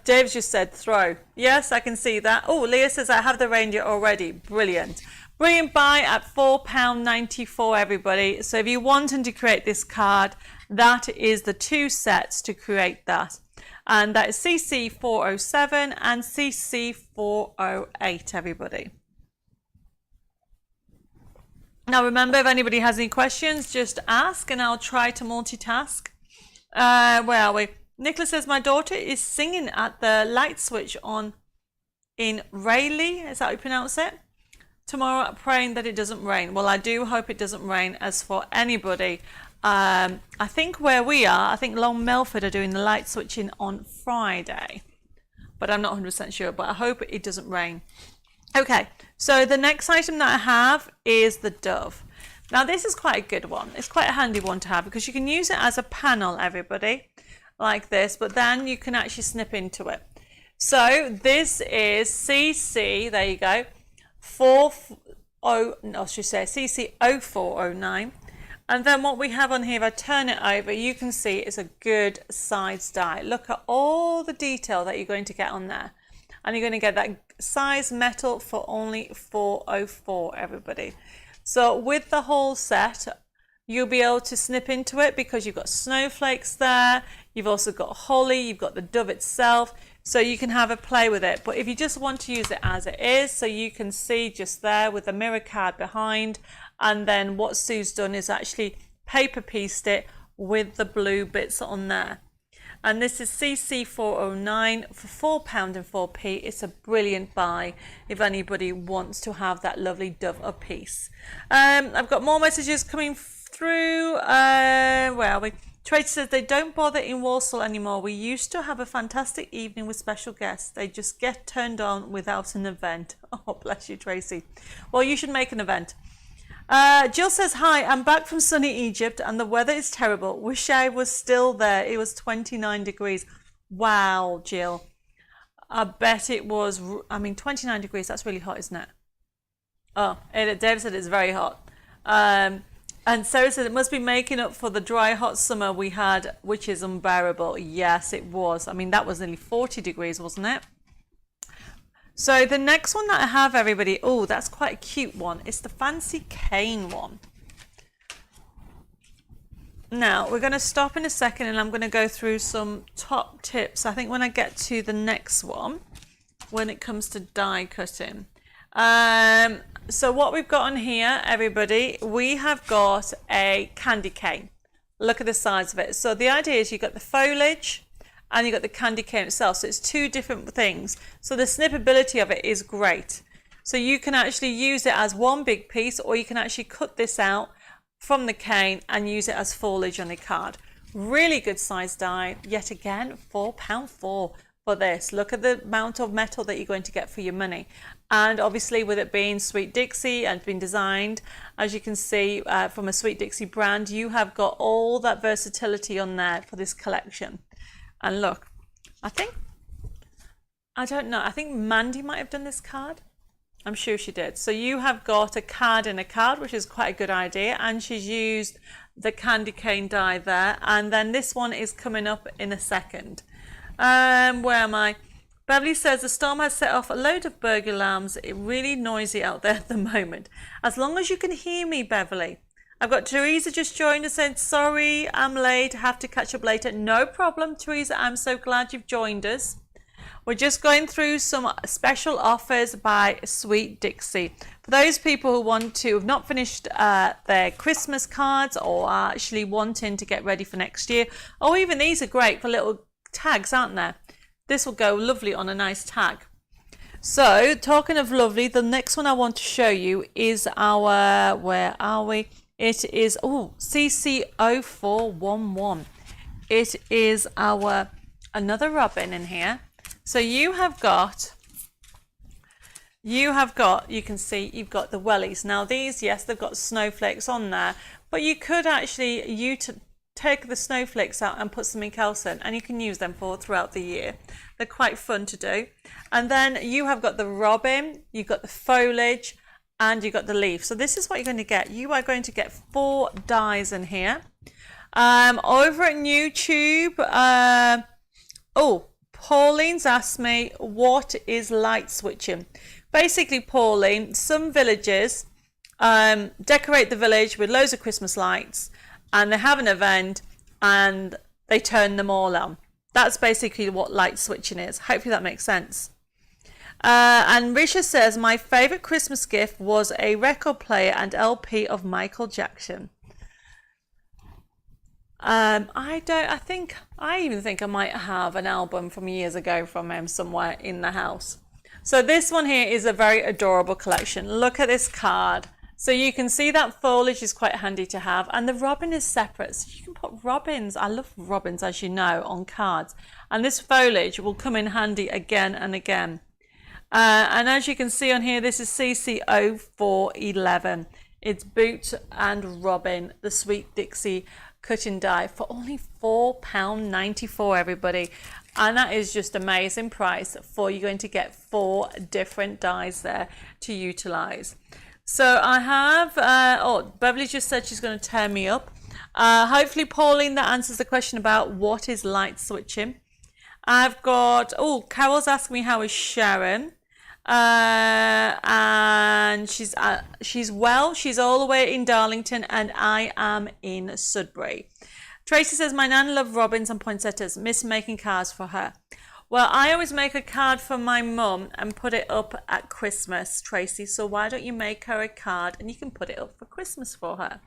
Dave's just said throw. Yes, I can see that. Oh, Leah says I have the reindeer already. Brilliant. Brilliant buy at £4.94, everybody. So if you wanted to create this card, that is the 2 sets to create that. And that is CC407 and CC408, everybody. Now remember, if anybody has any questions, just ask and I'll try to multitask. Where are we? Nicola says, my daughter is singing at the light switch on in Rayleigh, is that how you pronounce it? Tomorrow, praying that it doesn't rain. Well, I do hope it doesn't rain. As for anybody, I think where we are, I think Long Melford are doing the light switching on Friday. But I'm not 100% sure, but I hope it doesn't rain. Okay, so the next item that I have is the dove. Now, this is quite a good one. It's quite a handy one to have because you can use it as a panel, everybody. Like this, but then you can actually snip into it. So this is CC, there you go, CC0409. And then what we have on here, if I turn it over, you can see it's a good size die. Look at all the detail that you're going to get on there. And you're going to get that size metal for only $404, everybody. So with the whole set, you'll be able to snip into it because you've got snowflakes there. You've also got holly, you've got the dove itself, so you can have a play with it. But if you just want to use it as it is, so you can see just there with the mirror card behind, and then what Sue's done is actually paper pieced it with the blue bits on there. And this is CC409 for £4.04. It's a brilliant buy if anybody wants to have that lovely dove a piece. I've got more messages coming through. Where are we? Tracy says they don't bother in Walsall anymore. We used to have a fantastic evening with special guests. They just get turned on without an event. Oh, bless you, Tracy. Well, you should make an event. Jill says, hi, I'm back from sunny Egypt and the weather is terrible. Wish I was still there. It was 29 degrees. Wow, Jill. I bet it was, 29 degrees. That's really hot, isn't it? Oh, Dave said it's very hot. And Sarah said it must be making up for the dry, hot summer we had, which is unbearable. Yes, it was. I mean, that was nearly 40 degrees, wasn't it? So the next one that I have, everybody, oh, that's quite a cute one. It's the fancy cane one. Now, we're going to stop in a second and I'm going to go through some top tips. I think when I get to the next one, when it comes to die cutting. So what we've got on here, everybody, we have got a candy cane. Look at the size of it. So the idea is you've got the foliage and you've got the candy cane itself. So it's 2 different things. So the snippability of it is great. So you can actually use it as one big piece, or you can actually cut this out from the cane and use it as foliage on a card. Really good size die. Yet again, £4.04 for this. Look at the amount of metal that you're going to get for your money. And obviously with it being Sweet Dixie and been designed, as you can see, from a Sweet Dixie brand, you have got all that versatility on there for this collection. And look, I think Mandy might have done this card. I'm sure she did. So you have got a card in a card, which is quite a good idea. And she's used the candy cane die there. And then this one is coming up in a second. Where am I? Beverly says the storm has set off a load of burglar alarms. It's really noisy out there at the moment. As long as you can hear me, Beverly. I've got Teresa just joined us saying, sorry, I'm late. I have to catch up later. No problem, Teresa. I'm so glad you've joined us. we're just going through some special offers by Sweet Dixie. For those people who want to have not finished their Christmas cards or are actually wanting to get ready for next year, or even these are great for little tags, aren't they? This will go lovely on a nice tag. So, talking of lovely, the next one I want to show you is our, where are we? It is, CC0411. It is our, another robin in here. So you can see you've got the wellies. Now these, yes, they've got snowflakes on there, but you could actually, take the snowflakes out and put something else in, and you can use them for throughout the year. They're quite fun to do. And then you have got the robin, you've got the foliage, and you've got the leaf. So this is what you're going to get. You are going to get 4 dies in here. Over at YouTube, Pauline's asked me, what is light switching? Basically, Pauline, some villages decorate the village with loads of Christmas lights, and they have an event and they turn them all on. That's basically what light switching is. Hopefully that makes sense. And Risha says, my favourite Christmas gift was a record player and LP of Michael Jackson. I even think I might have an album from years ago from him somewhere in the house. So this one here is a very adorable collection. Look at this card. So you can see that foliage is quite handy to have, and the robin is separate. So you can put robins, I love robins as you know, on cards. And this foliage will come in handy again and again. And as you can see on here, this is CC0411. It's Boot and Robin, the Sweet Dixie cutting die for only £4.94, everybody. And that is just amazing price for you're going to get 4 different dies there to utilize. So I have, Beverly just said she's going to turn me up. Hopefully, Pauline, that answers the question about what is light switching. I've got, Carol's asking me how is Sharon. And she's well. She's all the way in Darlington, and I am in Sudbury. Tracy says, my nan loved robins and poinsettias. Miss making cards for her. Well, I always make a card for my mum and put it up at Christmas, Tracy. So why don't you make her a card and you can put it up for Christmas for her?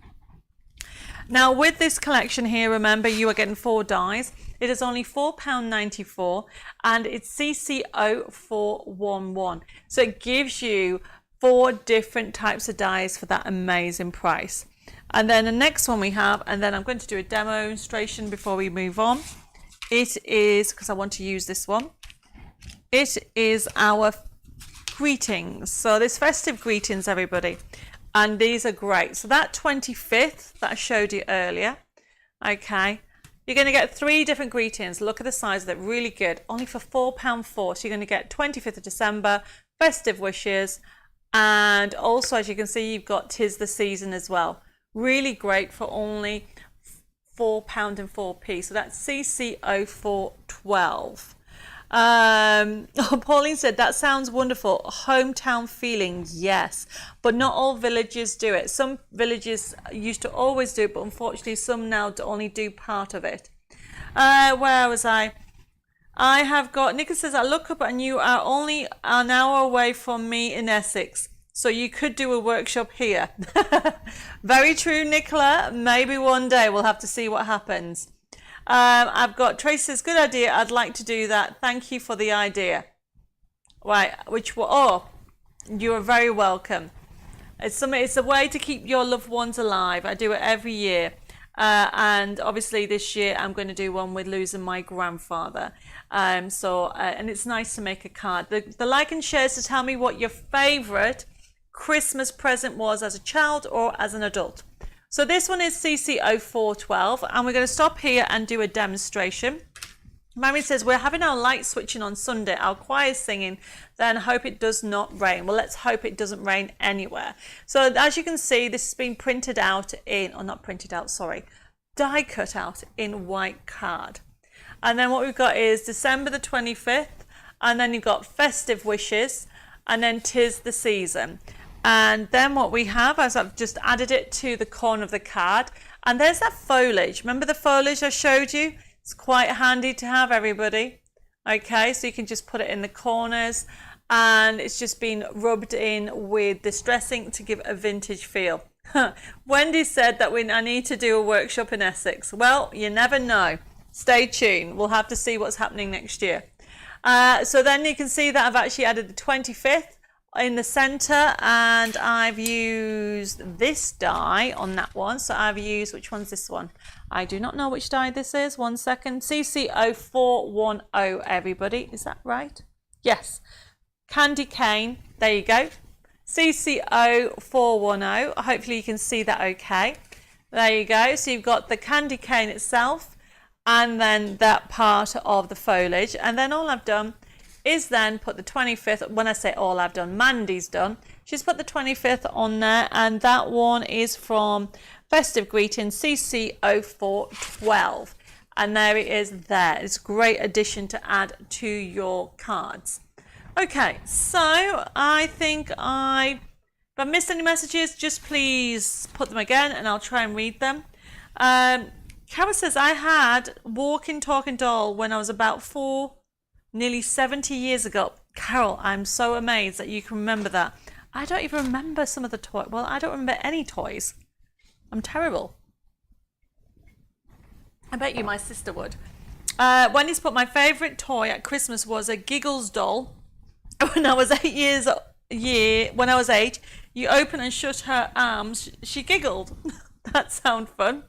Now, with this collection here, remember, you are getting 4 dies. It is only £4.94 and it's CC0411. So it gives you 4 different types of dies for that amazing price. And then the next one we have, and then I'm going to do a demonstration before we move on. It is, because I want to use this one, it is our greetings. So this festive greetings, everybody. And these are great. So that 25th that I showed you earlier, okay, you're going to get 3 different greetings. Look at the size of it, really good. Only for £4.04. So you're going to get 25th of December, festive wishes, and also, as you can see, you've got 'Tis the Season as well. Really great for only £4.04. So that's CC0412. Pauline said, that sounds wonderful. Hometown feeling, yes. But not all villages do it. Some villages used to always do it, but unfortunately some now only do part of it. Where was I? I have got, Nicola says, I look up and you are only an hour away from me in Essex. So you could do a workshop here. Very true, Nicola. Maybe one day we'll have to see what happens. I've got Tracy says, good idea. I'd like to do that. Thank you for the idea. Right, you are very welcome. It's a way to keep your loved ones alive. I do it every year. And obviously this year I'm going to do one with losing my grandfather. And it's nice to make a card. The like and shares to tell me what your favorite Christmas present was as a child or as an adult. So this one is CC0412, and we're going to stop here and do a demonstration. Mary says, we're having our light switching on Sunday, our choir's singing, then hope it does not rain. Well, let's hope it doesn't rain anywhere. So as you can see, this has been printed out in, or not printed out, sorry, die cut out in white card. And then what we've got is December the 25th, and then you've got festive wishes, and then 'Tis the Season. And then what we have, as I've just added it to the corner of the card, and there's that foliage. Remember the foliage I showed you? It's quite handy to have, everybody. Okay, so you can just put it in the corners, and it's just been rubbed in with this dressing to give a vintage feel. Wendy said that I need to do a workshop in Essex. Well, you never know. Stay tuned. We'll have to see what's happening next year. So then you can see that I've actually added the 25th in the center, and I've used this die on that one. So I've used, which one's this one? I do not know which die this is. 1 second. CC0410, everybody. Is that right? Yes. Candy cane. There you go. CC0410. Hopefully you can see that okay. There you go. So you've got the candy cane itself, and then that part of the foliage. And then all I've done is then put the 25th. When I say all I've done, Mandy's done. She's put the 25th on there, and that one is from Festive Greetings CC0412. And there it is there. It's a great addition to add to your cards. Okay, so I think if I missed any messages, just please put them again and I'll try and read them. Carol says, I had walking, talking doll when I was about 4, nearly 70 years ago. Carol, I'm so amazed that you can remember that. I don't even remember some of the toys. Well, I don't remember any toys. I'm terrible. I bet you my sister would. Wendy's put, my favourite toy at Christmas was a Giggles doll. When I was 8, you open and shut her arms. She giggled. That sounds fun.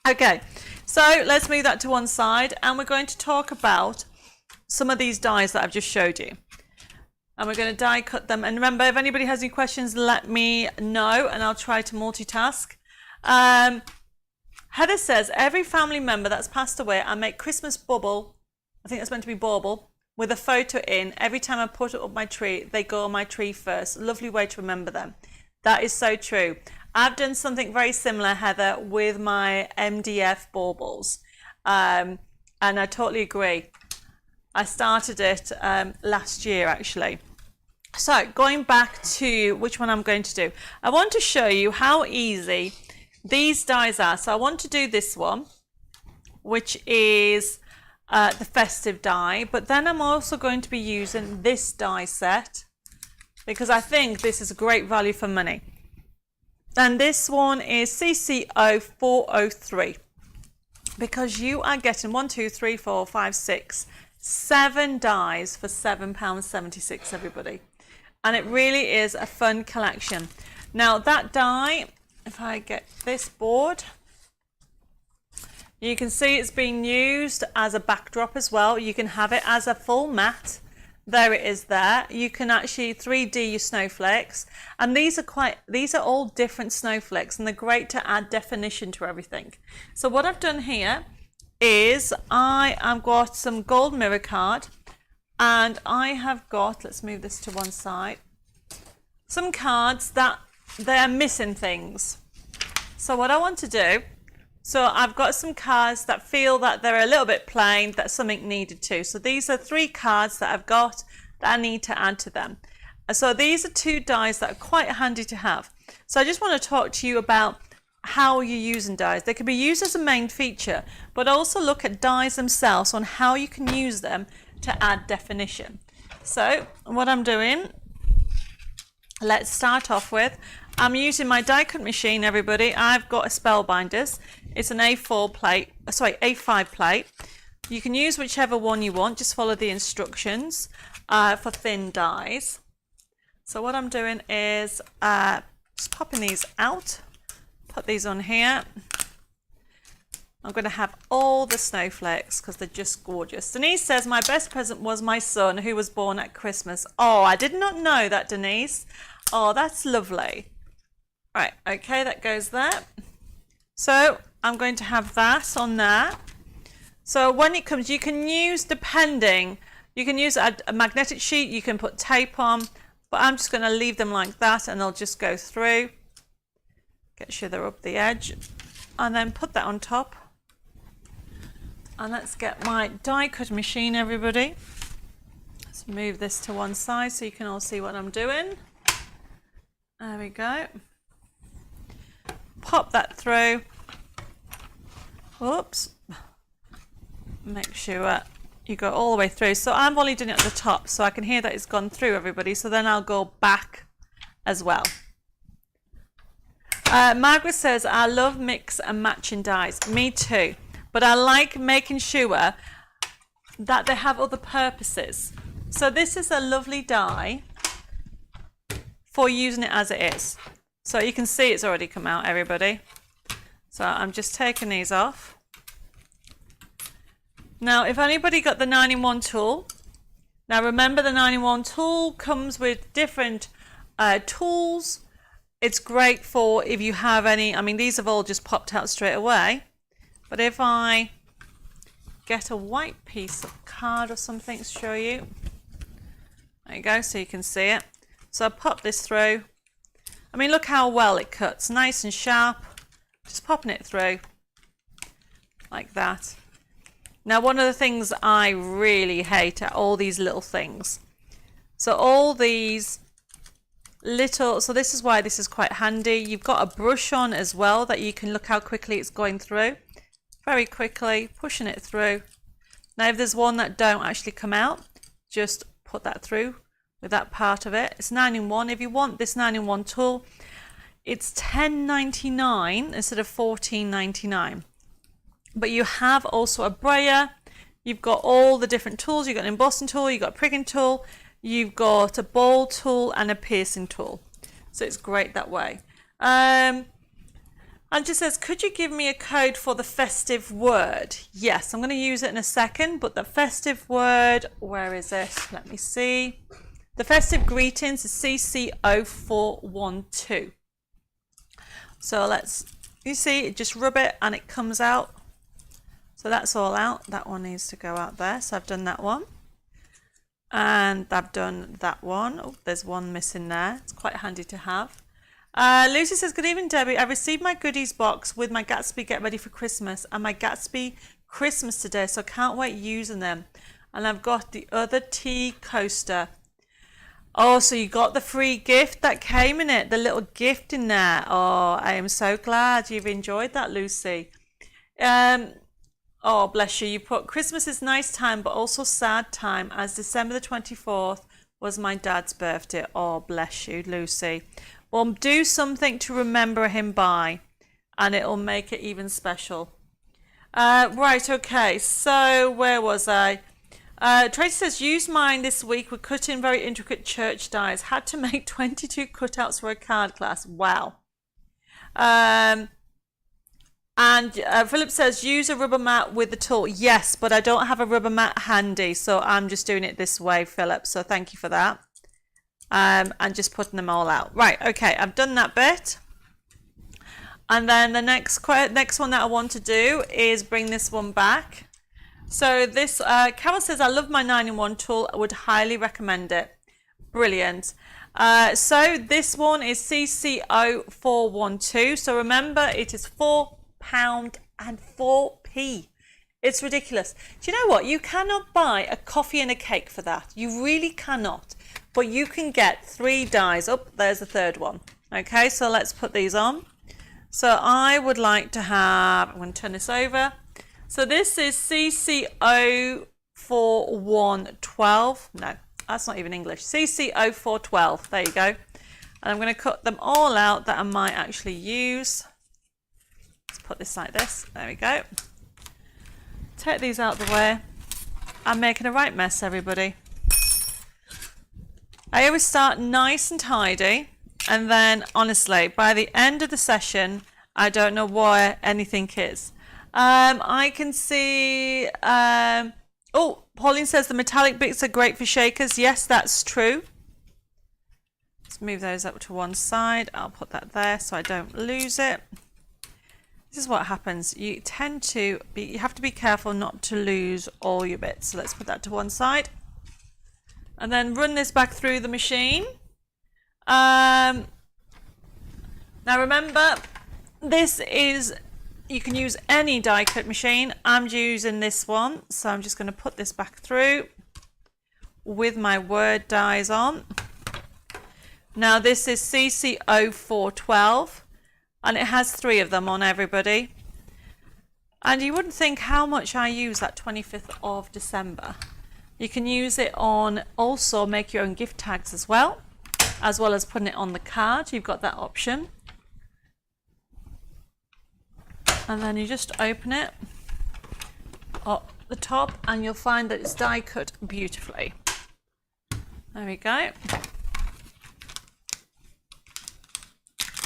Okay, so let's move that to one side, and we're going to talk about some of these dies that I've just showed you. And we're going to die cut them. And remember, if anybody has any questions, let me know, and I'll try to multitask. Heather says, every family member that's passed away, I make Christmas bubble. I think that's meant to be bauble. With a photo in. Every time I put it up my tree, they go on my tree first. Lovely way to remember them. That is so true. I've done something very similar, Heather, with my MDF baubles. And I totally agree. I started it last year, actually. So going back to which one I'm going to do. I want to show you how easy these dies are. So I want to do this one, which is the festive die, but then I'm also going to be using this die set because I think this is a great value for money. And this one is CC0403 because you are getting 1, 2, 3, 4, 5, 6, 7 dies for £7.76, everybody. And it really is a fun collection. Now that die, if I get this board, you can see it's being used as a backdrop as well. You can have it as a full mat. There it is there. You can actually 3D your snowflakes. And these are all different snowflakes, and they're great to add definition to everything. So what I've done here is I've got some gold mirror card, and I have got, let's move this to one side, some cards that they're missing things. So what I want to do, so I've got some cards that feel that they're a little bit plain, that something needed to. So these are 3 cards that I've got that I need to add to them. So these are 2 dies that are quite handy to have. So I just want to talk to you about how you're using dies. They can be used as a main feature, but also look at dies themselves on how you can use them to add definition. So what I'm doing, let's start off with, I'm using my die cut machine, everybody. I've got a Spellbinders. It's an A5 plate. You can use whichever one you want. Just follow the instructions for thin dies. So what I'm doing is just popping these out. Put these on here. I'm going to have all the snowflakes because they're just gorgeous. Denise says, my best present was my son who was born at Christmas. Oh, I did not know that, Denise. Oh, that's lovely. Right, okay, that goes there. So I'm going to have that on there. So when it comes, you can use, you can use a magnetic sheet, you can put tape on, but I'm just going to leave them like that and they'll just go through. Get sure they're up the edge. And then put that on top. And let's get my die cut machine, everybody. Let's move this to one side so you can all see what I'm doing. There we go. Pop that through. Whoops. Make sure you go all the way through. So I'm only doing it at the top so I can hear that it's gone through, everybody. So then I'll go back as well. Margaret says, I love mix and matching dies. Me too. But I like making sure that they have other purposes. So this is a lovely die for using it as it is. So you can see it's already come out, everybody. So I'm just taking these off. Now, if anybody got the 9-in-1 tool, now remember the 9-in-1 tool comes with different tools. It's great for if you have any, I mean, these have all just popped out straight away. But if I get a white piece of card or something to show you. There you go, so you can see it. So I pop this through. I mean, look how well it cuts, nice and sharp. Just popping it through like that. Now, one of the things I really hate are all these little things. So all these little, so this is why this is quite handy. You've got a brush on as well that you can look how quickly it's going through. Very quickly, pushing it through. Now, if there's one that don't actually come out, just put that through with that part of it. It's 9-in-1. If you want this 9-in-1 tool, it's $10.99 instead of $14.99. But you have also a brayer. You've got all the different tools. You've got an embossing tool, you've got a pricking tool, you've got a ball tool and a piercing tool. So it's great that way. And just says, could you give me a code for the festive word? Yes, I'm going to use it in a second, but the festive word, where is it? Let me see. The festive greetings is CC0412. So let's, you see, just rub it and it comes out. So that's all out. That one needs to go out there. So I've done that one. And I've done that one. Oh, there's one missing there. It's quite handy to have. Lucy says, good evening, Debbie. I received my goodies box with my Gatsby Get Ready for Christmas and my Gatsby Christmas today, so I can't wait using them. And I've got the other tea coaster. Oh, so you got the free gift that came in it, the little gift in there. Oh, I am so glad you've enjoyed that, Lucy. Oh, bless you. You put Christmas is nice time, but also sad time, as December the 24th was my dad's birthday. Oh, bless you, Lucy. Well, do something to remember him by, and it'll make it even special. Right, okay. So where was I? Tracy says, use mine this week. We're cutting very intricate church dies. Had to make 22 cutouts for a card class. Wow. And Philip says, use a rubber mat with the tool. Yes, but I don't have a rubber mat handy, so I'm just doing it this way, Philip. So thank you for that. And just putting them all out. Right, okay, I've done that bit. And then the next one that I want to do is bring this one back. So this, Carol says, I love my 9-in-1 tool. I would highly recommend it. Brilliant. So this one is CC0412. So remember, it is £4 and 4p. It's ridiculous. Do you know what? You cannot buy a coffee and a cake for that. You really cannot. But you can get 3 dies. Oh, there's the third one. Okay, so let's put these on. So I would like to have, I'm going to turn this over. So this is CC04112. No, that's not even English. CC0412. There you go. And I'm going to cut them all out that I might actually use. Let's put this like this. There we go. Take these out of the way. I'm making a right mess, everybody. I always start nice and tidy, and then honestly, by the end of the session, I don't know where anything is. I can see, oh, Pauline says the metallic bits are great for shakers. Yes, that's true. Let's move those up to one side. I'll put that there so I don't lose it. This is what happens. You tend to be, you have to be careful not to lose all your bits. So let's put that to one side. And then run this back through the machine. Now remember, this is, you can use any die cut machine. I'm using this one, so I'm just going to put this back through with my word dies on. Now this is CC0412 and it has 3 of them on, everybody. And you wouldn't think how much I use that 25th of December. You can use it on, also make your own gift tags as well as putting it on the card. You've got that option. And then you just open it up the top and you'll find that it's die cut beautifully. There we go.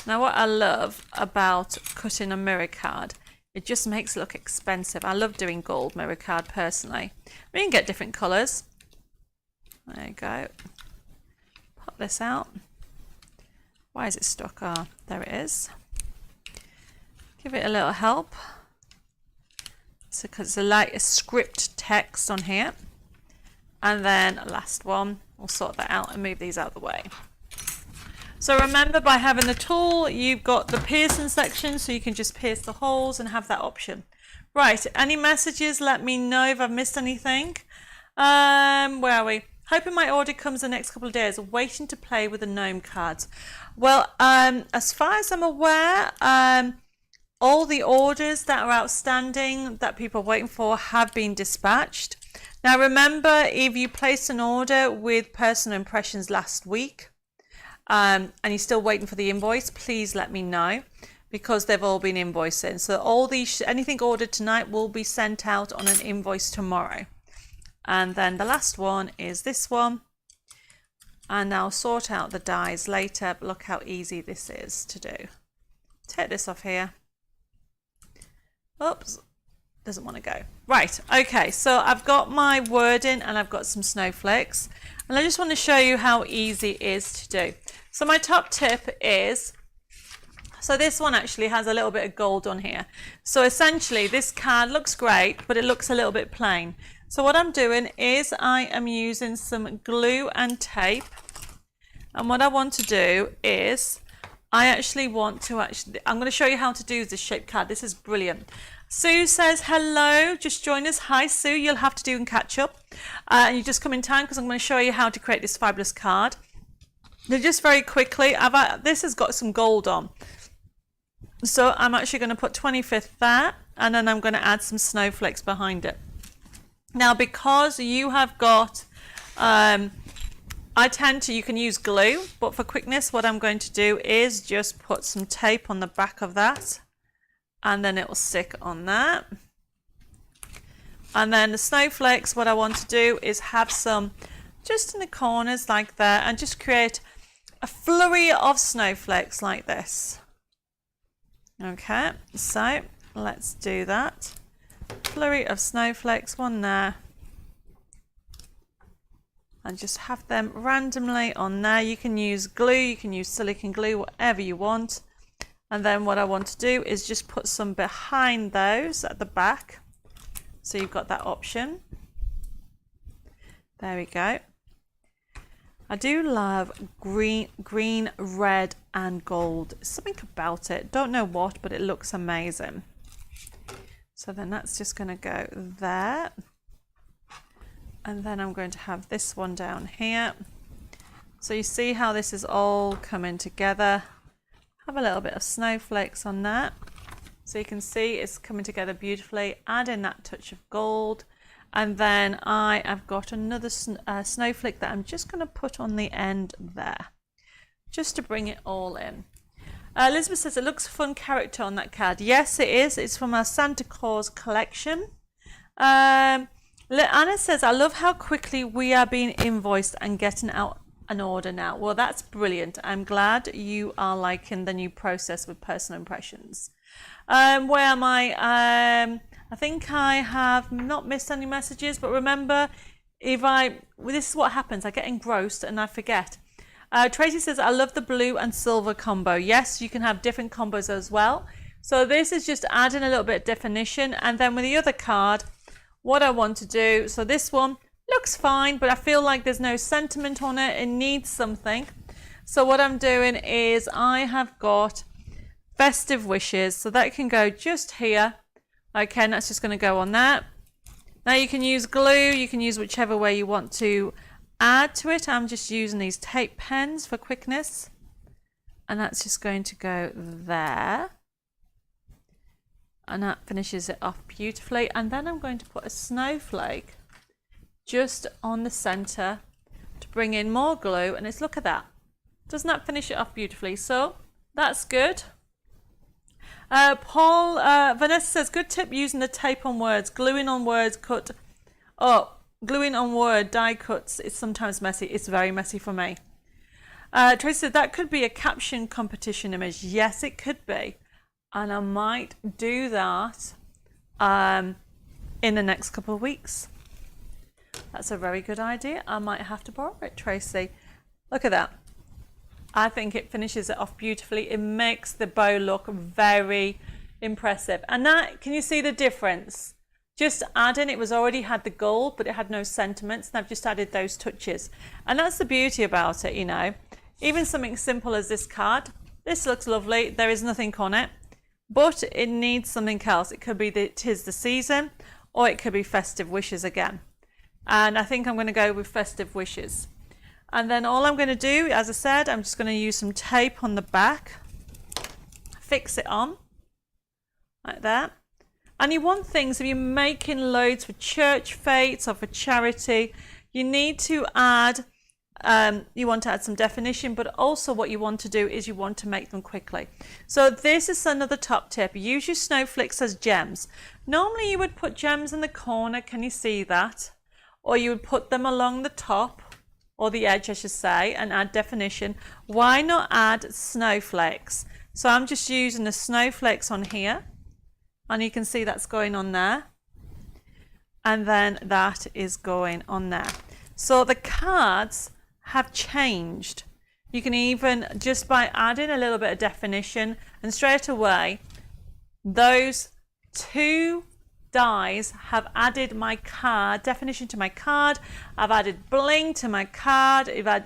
Now what I love about cutting a mirror card, it just makes it look expensive. I love doing gold mirror card personally. We can get different colours. There you go. Pop this out. Why is it stuck? Ah, there it is. Give it a little help. So because it's like a script text on here. And then last one, we'll sort that out and move these out of the way. So remember, by having the tool, you've got the piercing section, so you can just pierce the holes and have that option. Right, any messages? Let me know if I've missed anything. Where are we? Hoping my order comes the next couple of days. Waiting to play with the gnome cards. Well, as far as I'm aware, all the orders that are outstanding that people are waiting for have been dispatched. Now remember, if you placed an order with Personal Impressions last week, and you're still waiting for the invoice, please let me know, because they've all been invoicing. So all these, anything ordered tonight will be sent out on an invoice tomorrow. And then the last one is this one, and I'll sort out the dies later, but look how easy this is to do. Take this off here. Oops, doesn't want to go. Right, okay, so I've got my wording and I've got some snowflakes, and I just want to show you how easy it is to do. So my top tip is, so this one actually has a little bit of gold on here. So essentially this card looks great, but it looks a little bit plain. So what I'm doing is I am using some glue and tape. And what I want to do is, I'm going to show you how to do this shaped card. This is brilliant. Sue says, hello, just join us. Hi Sue, you'll have to do and catch up. And you just come in time because I'm going to show you how to create this fabulous card. Now just very quickly, this has got some gold on. So I'm actually going to put 25th there, and then I'm going to add some snowflakes behind it. Now because you have got, you can use glue, but for quickness what I'm going to do is just put some tape on the back of that, and then it will stick on that. And then the snowflakes, what I want to do is have some just in the corners like that, and just create a flurry of snowflakes like this. Okay, so let's do that. Flurry of snowflakes, one there, and just have them randomly on there. You can use glue, you can use silicone glue, whatever you want. And then what I want to do is just put some behind those at the back, so you've got that option. There we go. I do love green, red and gold. Something about it, don't know what, but it looks amazing. So then that's just going to go there. And then I'm going to have this one down here. So you see how this is all coming together. Have a little bit of snowflakes on that. So you can see it's coming together beautifully. Add in that touch of gold. And then I have got another snowflake that I'm just going to put on the end there, just to bring it all in. Elizabeth says it looks a fun character on that card. Yes, it is. It's from our Santa Claus collection. Anna says, I love how quickly we are being invoiced and getting out an order now. Well, that's brilliant. I'm glad you are liking the new process with Personal Impressions. Where am I? I think I have not missed any messages, but remember, this is what happens. I get engrossed and I forget. Tracy says, I love the blue and silver combo. Yes, you can have different combos as well. So this is just adding a little bit of definition. And then with the other card, what I want to do, so this one looks fine, but I feel like there's no sentiment on it. It needs something. So what I'm doing is I have got festive wishes. So that can go just here. Okay, and that's just going to go on that. Now you can use glue, you can use whichever way you want to add to it. I'm just using these tape pens for quickness. And that's just going to go there. And that finishes it off beautifully. And then I'm going to put a snowflake just on the center to bring in more glue. And look at that. Doesn't that finish it off beautifully? So that's good. Vanessa says, good tip using the tape on words. Gluing on words cut. Oh, gluing on word die cuts is sometimes messy. It's very messy for me. Tracy said, that could be a caption competition image. Yes, it could be. And I might do that in the next couple of weeks. That's a very good idea. I might have to borrow it, Tracy. Look at that. I think it finishes it off beautifully. It makes the bow look very impressive. And that, can you see the difference? Just adding, it was already had the gold, but it had no sentiments. And I've just added those touches. And that's the beauty about it, you know. Even something simple as this card. This looks lovely. There is nothing on it. But it needs something else. It could be the 'tis the season, or it could be festive wishes again. And I think I'm going to go with festive wishes. And then all I'm going to do, as I said, I'm just going to use some tape on the back, fix it on, like that. And you want things, if you're making loads for church fetes or for charity, you need to add, you want to add some definition, but also what you want to do is you want to make them quickly. So this is another top tip. Use your snowflakes as gems. Normally you would put gems in the corner, can you see that? Or you would put them along the top, or the edge I should say, and add definition. Why not add snowflakes? So I'm just using the snowflakes on here, and you can see that's going on there, and then that is going on there. So the cards have changed. You can even, just by adding a little bit of definition, and straight away those two dies have added my card definition to my card. I've added bling to my card. If I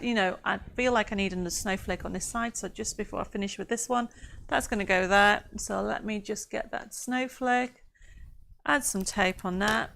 feel like I need another snowflake on this side, so just before I finish with this one, that's going to go there. So let me just get that snowflake, add some tape on that.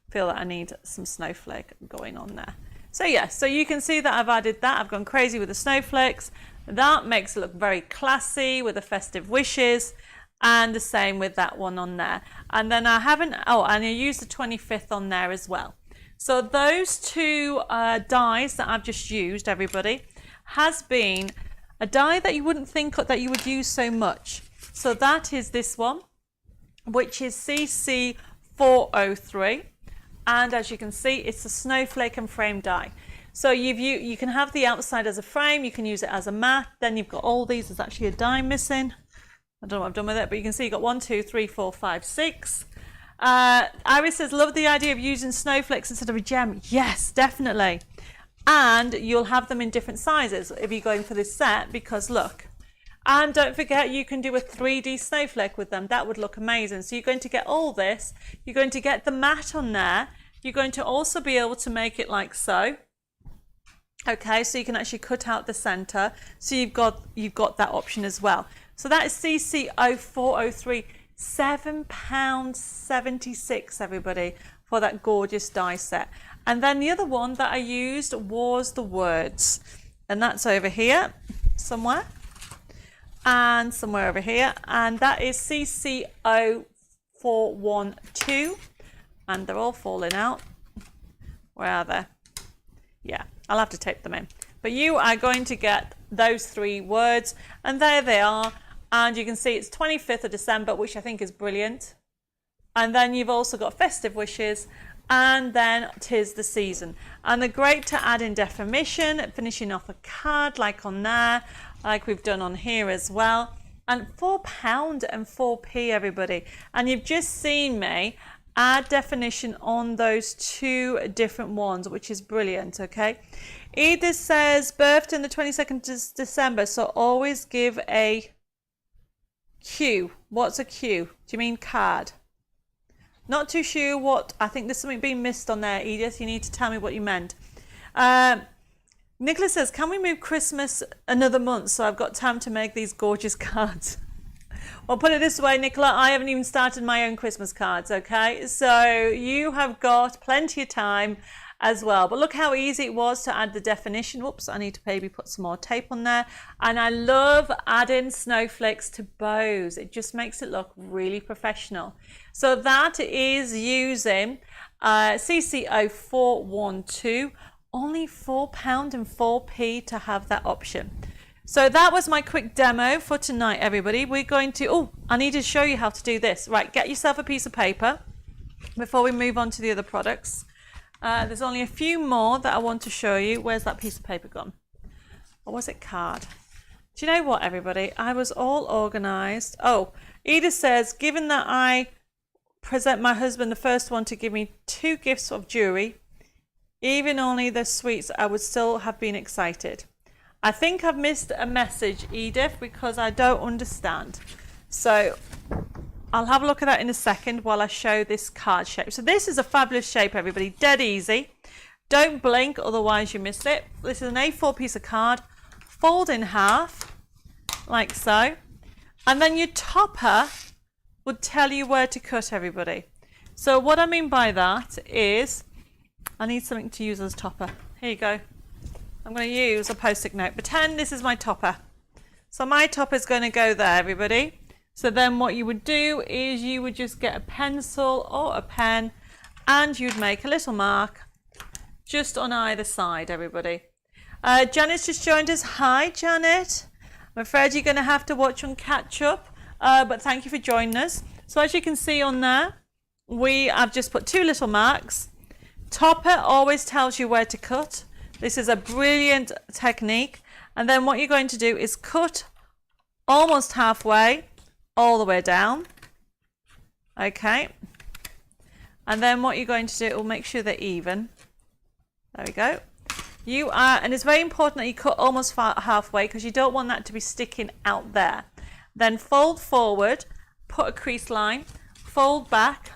Feel that I need some snowflake going on there. So yeah, so you can see that I've added that. I've gone crazy with the snowflakes. That makes it look very classy with the festive wishes. And the same with that one on there. And then I haven't, and I used the 25th on there as well. So those two dies that I've just used, everybody, has been a die that you wouldn't think that you would use so much. So that is this one, which is CC403. And as you can see, it's a snowflake and frame die. So you can have the outside as a frame, you can use it as a mat. Then you've got all these, there's actually a die missing. I don't know what I've done with it, but you can see you've got 1, 2, 3, 4, 5, 6. Iris says, love the idea of using snowflakes instead of a gem. Yes, definitely. And you'll have them in different sizes if you're going for this set, because look. And don't forget, you can do a 3D snowflake with them. That would look amazing. So you're going to get all this. You're going to get the mat on there. You're going to also be able to make it like so. Okay, so you can actually cut out the center. So you've got that option as well. So that is CC0403, £7.76, everybody, for that gorgeous die set. And then the other one that I used was the words. And that's over here somewhere. And somewhere over here. And that is CC0412. And they're all falling out. Where are they? Yeah, I'll have to tape them in. But you are going to get those 3 words. And there they are. And you can see it's 25th of December, which I think is brilliant. And then you've also got festive wishes. And then 'tis the season. And they're great to add in definition, finishing off a card like on there, like we've done on here as well. And £4 and 4p, everybody. And you've just seen me add definition on those 2 different ones, which is brilliant, okay? Edith says, birthday on the 22nd of December, so always give a Q. What's a Q? Do you mean card? Not too sure what, I think there's something being missed on there, Edith. You need to tell me what you meant. Nicholas says, can we move Christmas another month so I've got time to make these gorgeous cards? Well, put it this way, Nicola, I haven't even started my own Christmas cards, okay? So you have got plenty of time. as well. But look how easy it was to add the definition. Whoops, I need to maybe put some more tape on there. And I love adding snowflakes to bows. It just makes it look really professional. So that is using CC0412, only £4 and 4p to have that option. So that was my quick demo for tonight, everybody. We're going to, oh, I need to show you how to do this. Right, get yourself a piece of paper before we move on to the other products. There's only a few more that I want to show you. Where's that piece of paper gone? Or was it card? Do you know what, everybody? I was all organized. Oh, Edith says, given that I present my husband the first one to give me 2 gifts of jewelry, even only the sweets, I would still have been excited. I think I've missed a message, Edith, because I don't understand. So I'll have a look at that in a second while I show this card shape. So this is a fabulous shape, everybody. Dead easy. Don't blink, otherwise you miss it. This is an A4 piece of card. Fold in half, like so. And then your topper would tell you where to cut, everybody. So what I mean by that is, I need something to use as topper. Here you go. I'm going to use a post-it note. Pretend this is my topper. So my topper is going to go there, everybody. So then what you would do is you would just get a pencil or a pen and you'd make a little mark just on either side, everybody. Janet's just joined us. Hi, Janet. I'm afraid you're going to have to watch on catch up, but thank you for joining us. So as you can see on there, I've just put 2 little marks. Topper always tells you where to cut. This is a brilliant technique. And then what you're going to do is cut almost halfway, all the way down. Okay. And then what you're going to do, will make sure they're even. There we go. And it's very important that you cut almost halfway because you don't want that to be sticking out there. Then fold forward, put a crease line, fold back.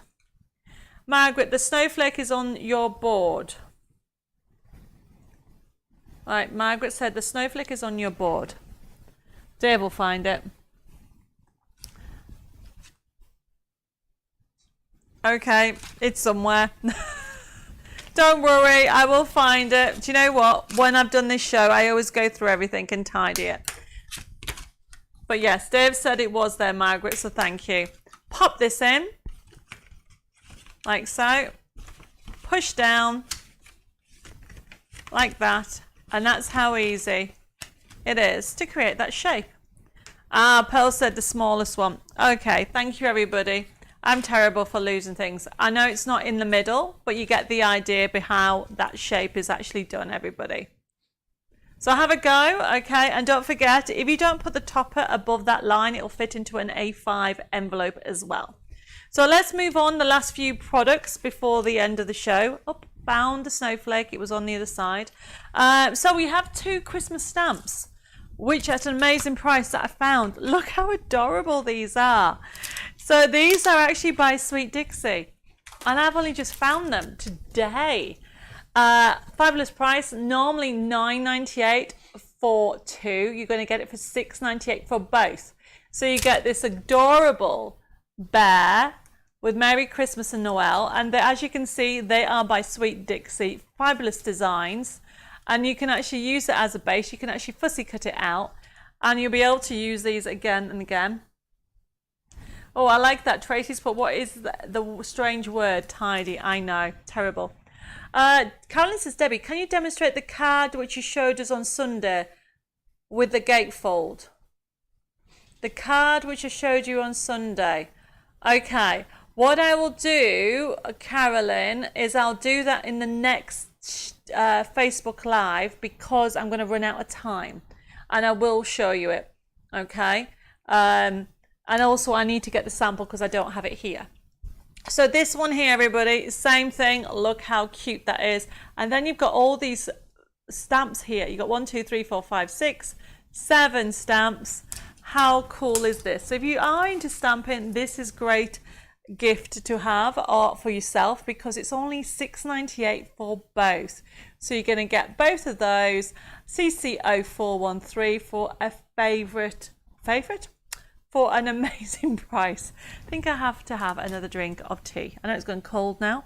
Margaret, the snowflake is on your board. Right, Margaret said the snowflake is on your board. Dave will find it. Okay, it's somewhere. Don't worry, I will find it. Do you know what? When I've done this show, I always go through everything and tidy it. But yes, Dave said it was there, Margaret, so thank you. Pop this in, like so. Push down, like that. And that's how easy it is to create that shape. Pearl said the smallest one. Okay, thank you, everybody. I'm terrible for losing things. I know it's not in the middle, but you get the idea behind how that shape is actually done, everybody. So have a go, okay? And don't forget, if you don't put the topper above that line, it'll fit into an A5 envelope as well. So let's move on, the last few products before the end of the show. Oh, found the snowflake, it was on the other side. So we have 2 Christmas stamps, which at an amazing price that I found. Look how adorable these are. So these are actually by Sweet Dixie, and I've only just found them today. Fabulous price, normally $9.98 for 2. You're going to get it for $6.98 for both. So you get this adorable bear with Merry Christmas and Noel, and as you can see, they are by Sweet Dixie. Fabulous designs, and you can actually use it as a base. You can actually fussy cut it out, and you'll be able to use these again and again. Oh, I like that. Tracy's put, what is the strange word? Tidy. I know, terrible. Carolyn says, Debbie, can you demonstrate the card which you showed us on Sunday with the gatefold? The card which I showed you on Sunday. Okay. What I will do, Carolyn, is I'll do that in the next Facebook Live because I'm going to run out of time. And I will show you it. Okay. And also I need to get the sample because I don't have it here. So this one here, everybody, same thing. Look how cute that is. And then you've got all these stamps here. You've got 1, 2, 3, 4, 5, 6, 7 stamps. How cool is this? So if you are into stamping, this is great gift to have or for yourself because it's only $6.98 for both. So you're going to get both of those. CC0413 for a favorite for an amazing price. I think I have to have another drink of tea. I know it's gone cold now.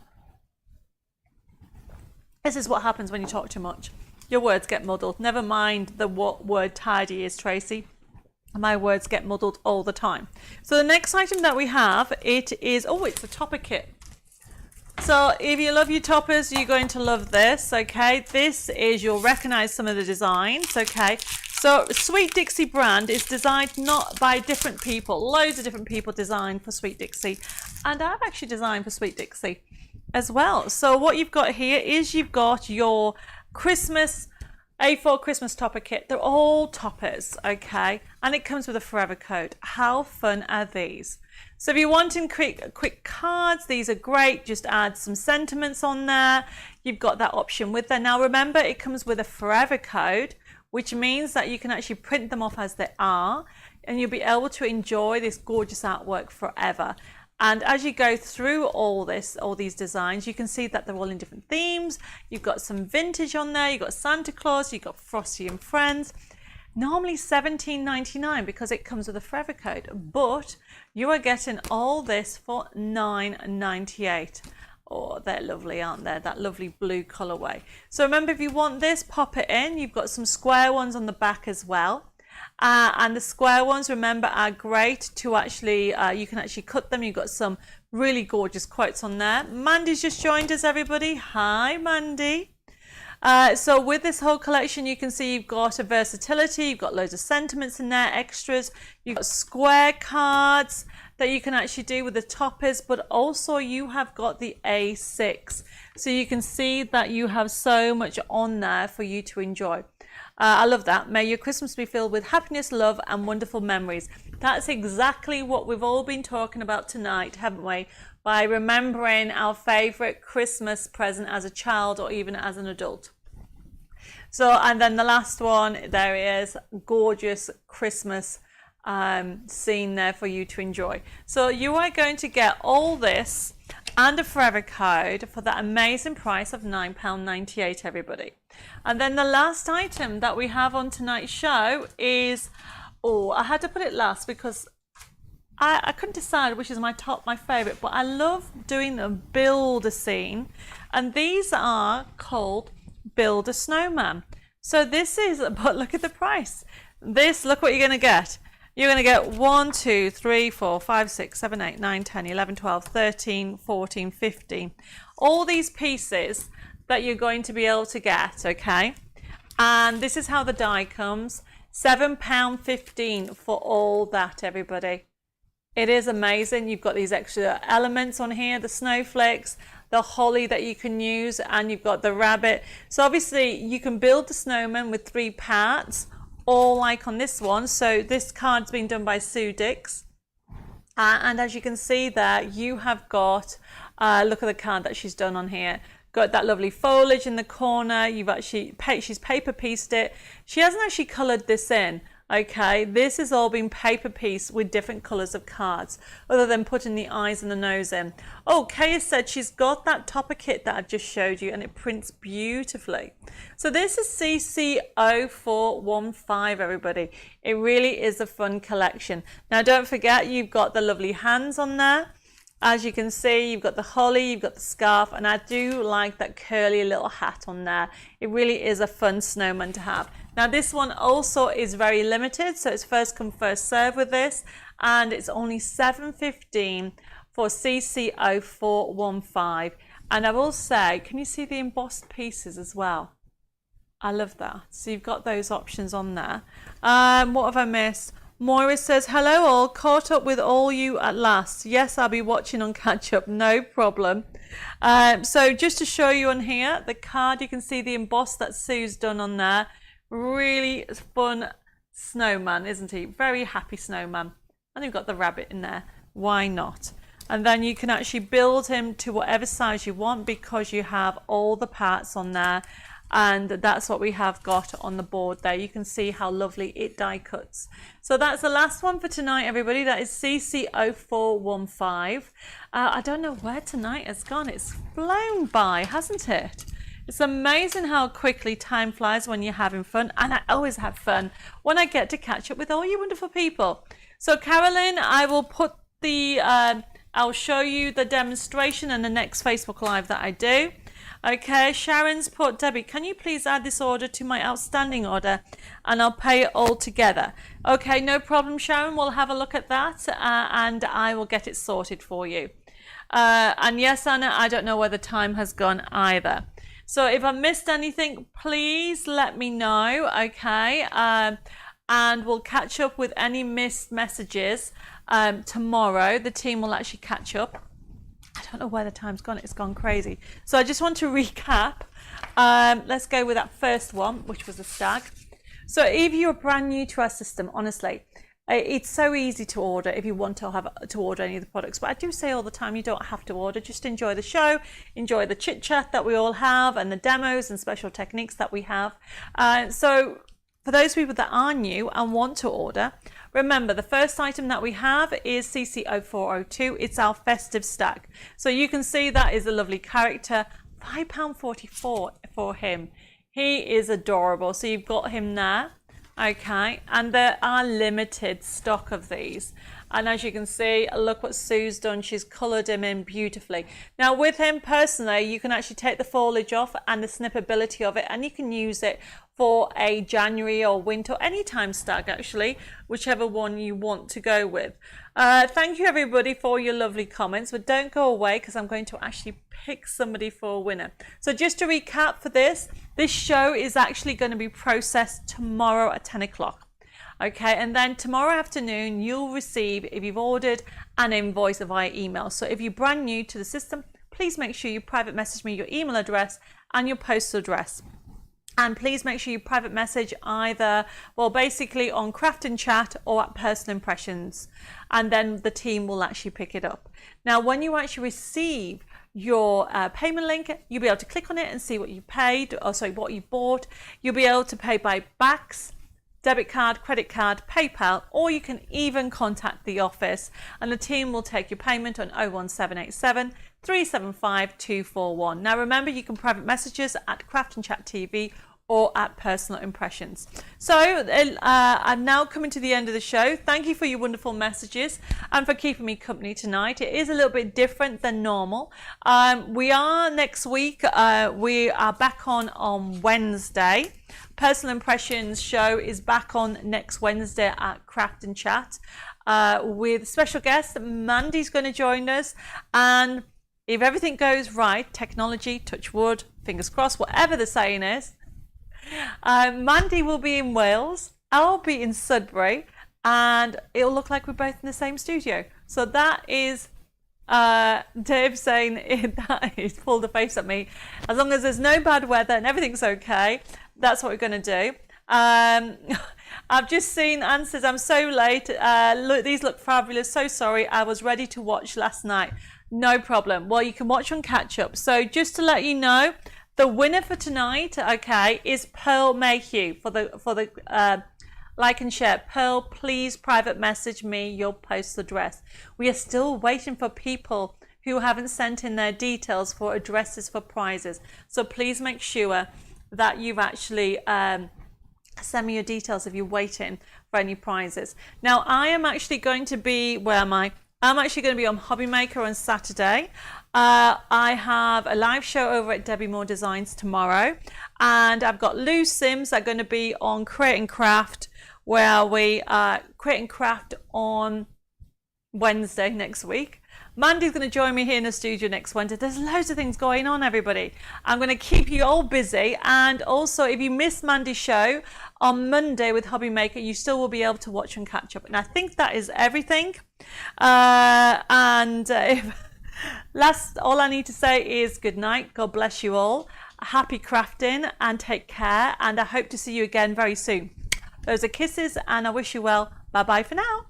This is what happens when you talk too much. Your words get muddled. Never mind what word tidy is, Tracy. My words get muddled all the time. So the next item that we have, it's a topper kit. So if you love your toppers, you're going to love this, okay? This is, you'll recognize some of the designs, okay? So Sweet Dixie brand is designed not by different people. Loads of different people designed for Sweet Dixie. And I've actually designed for Sweet Dixie as well. So what you've got here is you've got your Christmas A4 Christmas topper kit. They're all toppers, okay? And it comes with a forever code. How fun are these? So if you're wanting quick cards, these are great. Just add some sentiments on there. You've got that option with there. Now remember, it comes with a forever code, which means that you can actually print them off as they are, and you'll be able to enjoy this gorgeous artwork forever. And as you go through all these designs, you can see that they're all in different themes. You've got some vintage on there. You've got Santa Claus. You've got Frosty and Friends. Normally $17.99 because it comes with a forever code, but you are getting all this for $9.98. Oh, they're lovely, aren't they? That lovely blue colorway. So remember, if you want this, pop it in. You've got some square ones on the back as well. And the square ones, remember, are great to actually, you can actually cut them. You've got some really gorgeous quotes on there. Mandy's just joined us, everybody. Hi, Mandy. So with this whole collection, you can see you've got a versatility. You've got loads of sentiments in there, extras. You've got square cards that you can actually do with the toppers, but also you have got the A6. So you can see that you have so much on there for you to enjoy. I love that. May your Christmas be filled with happiness, love, and wonderful memories. That's exactly what we've all been talking about tonight, haven't we? By remembering our favorite Christmas present as a child or even as an adult. So, and then the last one, there it is, gorgeous Christmas scene there for you to enjoy. So you are going to get all this and a forever code for that amazing price of £9.98, everybody. And then the last item that we have on tonight's show is, I had to put it last because I couldn't decide which is my favorite, but I love doing the build a scene, and these are called Build a Snowman. So this is, but look at the price. Look what you're going to get. You're going to get 1, 2, 3, 4, 5, 6, 7, 8, 9, 10, 11, 12, 13, 14, 15. All these pieces that you're going to be able to get, okay? And this is how the die comes. £7.15 for all that, everybody. It is amazing. You've got these extra elements on here, the snowflakes, the holly that you can use, and you've got the rabbit. So obviously you can build the snowman with 3 parts, all like on this one. So this card's been done by Sue Dix. And as you can see there, you have got, look at the card that she's done on here. Got that lovely foliage in the corner. She's paper pieced it. She hasn't actually colored this in. Okay, this has all been paper pieced with different colours of cards, other than putting the eyes and the nose in. Oh, Kaya said she's got that topper kit that I just showed you, and it prints beautifully. So this is CC0415, everybody. It really is a fun collection. Now, don't forget, you've got the lovely hands on there. As you can see, you've got the holly, you've got the scarf, and I do like that curly little hat on there. It really is a fun snowman to have. Now this one also is very limited, so it's first come first serve with this, and it's only $7.15 for CC0415. And I will say, can you see the embossed pieces as well? I love that. So you've got those options on there. What have I missed? Moira says, hello all, caught up with all you at last. Yes, I'll be watching on catch up, no problem. So just to show you on here, the card, you can see the emboss that Sue's done on there. Really fun snowman, isn't he? Very happy snowman. And you've got the rabbit in there. Why not? And then you can actually build him to whatever size you want because you have all the parts on there. And that's what we have got on the board there. You can see how lovely it die cuts. So that's the last one for tonight, everybody. That is CC0415. I don't know where tonight has gone. It's flown by, hasn't it? It's amazing how quickly time flies when you're having fun. And I always have fun when I get to catch up with all you wonderful people. So Carolyn, I will put the, I'll show you the demonstration in the next Facebook Live that I do. Okay, Sharon's put, Debbie, can you please add this order to my outstanding order and I'll pay it all together? Okay, no problem, Sharon. We'll have a look at that and I will get it sorted for you. And yes, Anna, I don't know where the time has gone either. So if I missed anything, please let me know, okay? And we'll catch up with any missed messages tomorrow. The team will actually catch up. I don't know where the time's gone. It's gone crazy. So I just want to recap. Let's go with that first one, which was a stag. So if you're brand new to our system, honestly, it's so easy to order if you want to order any of the products. But I do say all the time, you don't have to order. Just enjoy the show, enjoy the chit chat that we all have, and the demos and special techniques that we have. So for those people that are new and want to order, remember the first item that we have is CC0402. It's our festive stack. So you can see that is a lovely character. £5.44 for him. He is adorable. So you've got him there. Okay, and there are limited stock of these, and as you can see, look what Sue's done. She's coloured him in beautifully. Now with him personally, you can actually take the foliage off and the snippability of it, and you can use it for a January or winter, anytime stag actually, whichever one you want to go with. Thank you everybody for your lovely comments, but don't go away because I'm going to actually pick somebody for a winner. So just to recap for this show is actually going to be processed tomorrow at 10 o'clock. Okay, and then tomorrow afternoon you'll receive, if you've ordered, an invoice via email. So if you're brand new to the system, please make sure you private message me your email address and your postal address. And please make sure you private message either, well, basically on Craft and Chat or at Personal Impressions. And then the team will actually pick it up. Now, when you actually receive your payment link, you'll be able to click on it and see what you paid, or sorry, what you bought. You'll be able to pay by backs, debit card, credit card, PayPal, or you can even contact the office and the team will take your payment on 01787 375 241. Now remember, you can private messages at Craft and Chat TV or at Personal Impressions. So I'm now coming to the end of the show. Thank you for your wonderful messages and for keeping me company tonight. It is a little bit different than normal. We are next week, we are back on Wednesday. Personal Impressions show is back on next Wednesday at Craft and Chat with special guest Mandy's going to join us, and if everything goes right, technology, touch wood, fingers crossed, whatever the saying is, Mandy will be in Wales, I'll be in Sudbury, and it'll look like we're both in the same studio. So that is Dave saying that he's pulled a face at me. As long as there's no bad weather and everything's okay, that's what we're going to do. I've just seen answers. I'm so late. Look, these look fabulous. So sorry. I was ready to watch last night. No problem. Well, you can watch on catch up. So just to let you know, the winner for tonight, okay, is Pearl Mayhew for the like and share. Pearl, please private message me your postal address. We are still waiting for people who haven't sent in their details for addresses for prizes. So please make sure that you've actually send me your details if you're waiting for any prizes. Now, I am actually going to be, where am I? I'm actually going to be on Hobby Maker on Saturday. I have a live show over at Debbie Moore Designs tomorrow. And I've got Lou Sims that are going to be on Create and Craft, where we Create and Craft on Wednesday next week. Mandy's going to join me here in the studio next Wednesday. There's loads of things going on, everybody. I'm going to keep you all busy. And also, if you missed Mandy's show on Monday with Hobby Maker, you still will be able to watch and catch up. And I think that is everything. All I need to say is good night. God bless you all. Happy crafting and take care. And I hope to see you again very soon. Those are kisses and I wish you well. Bye-bye for now.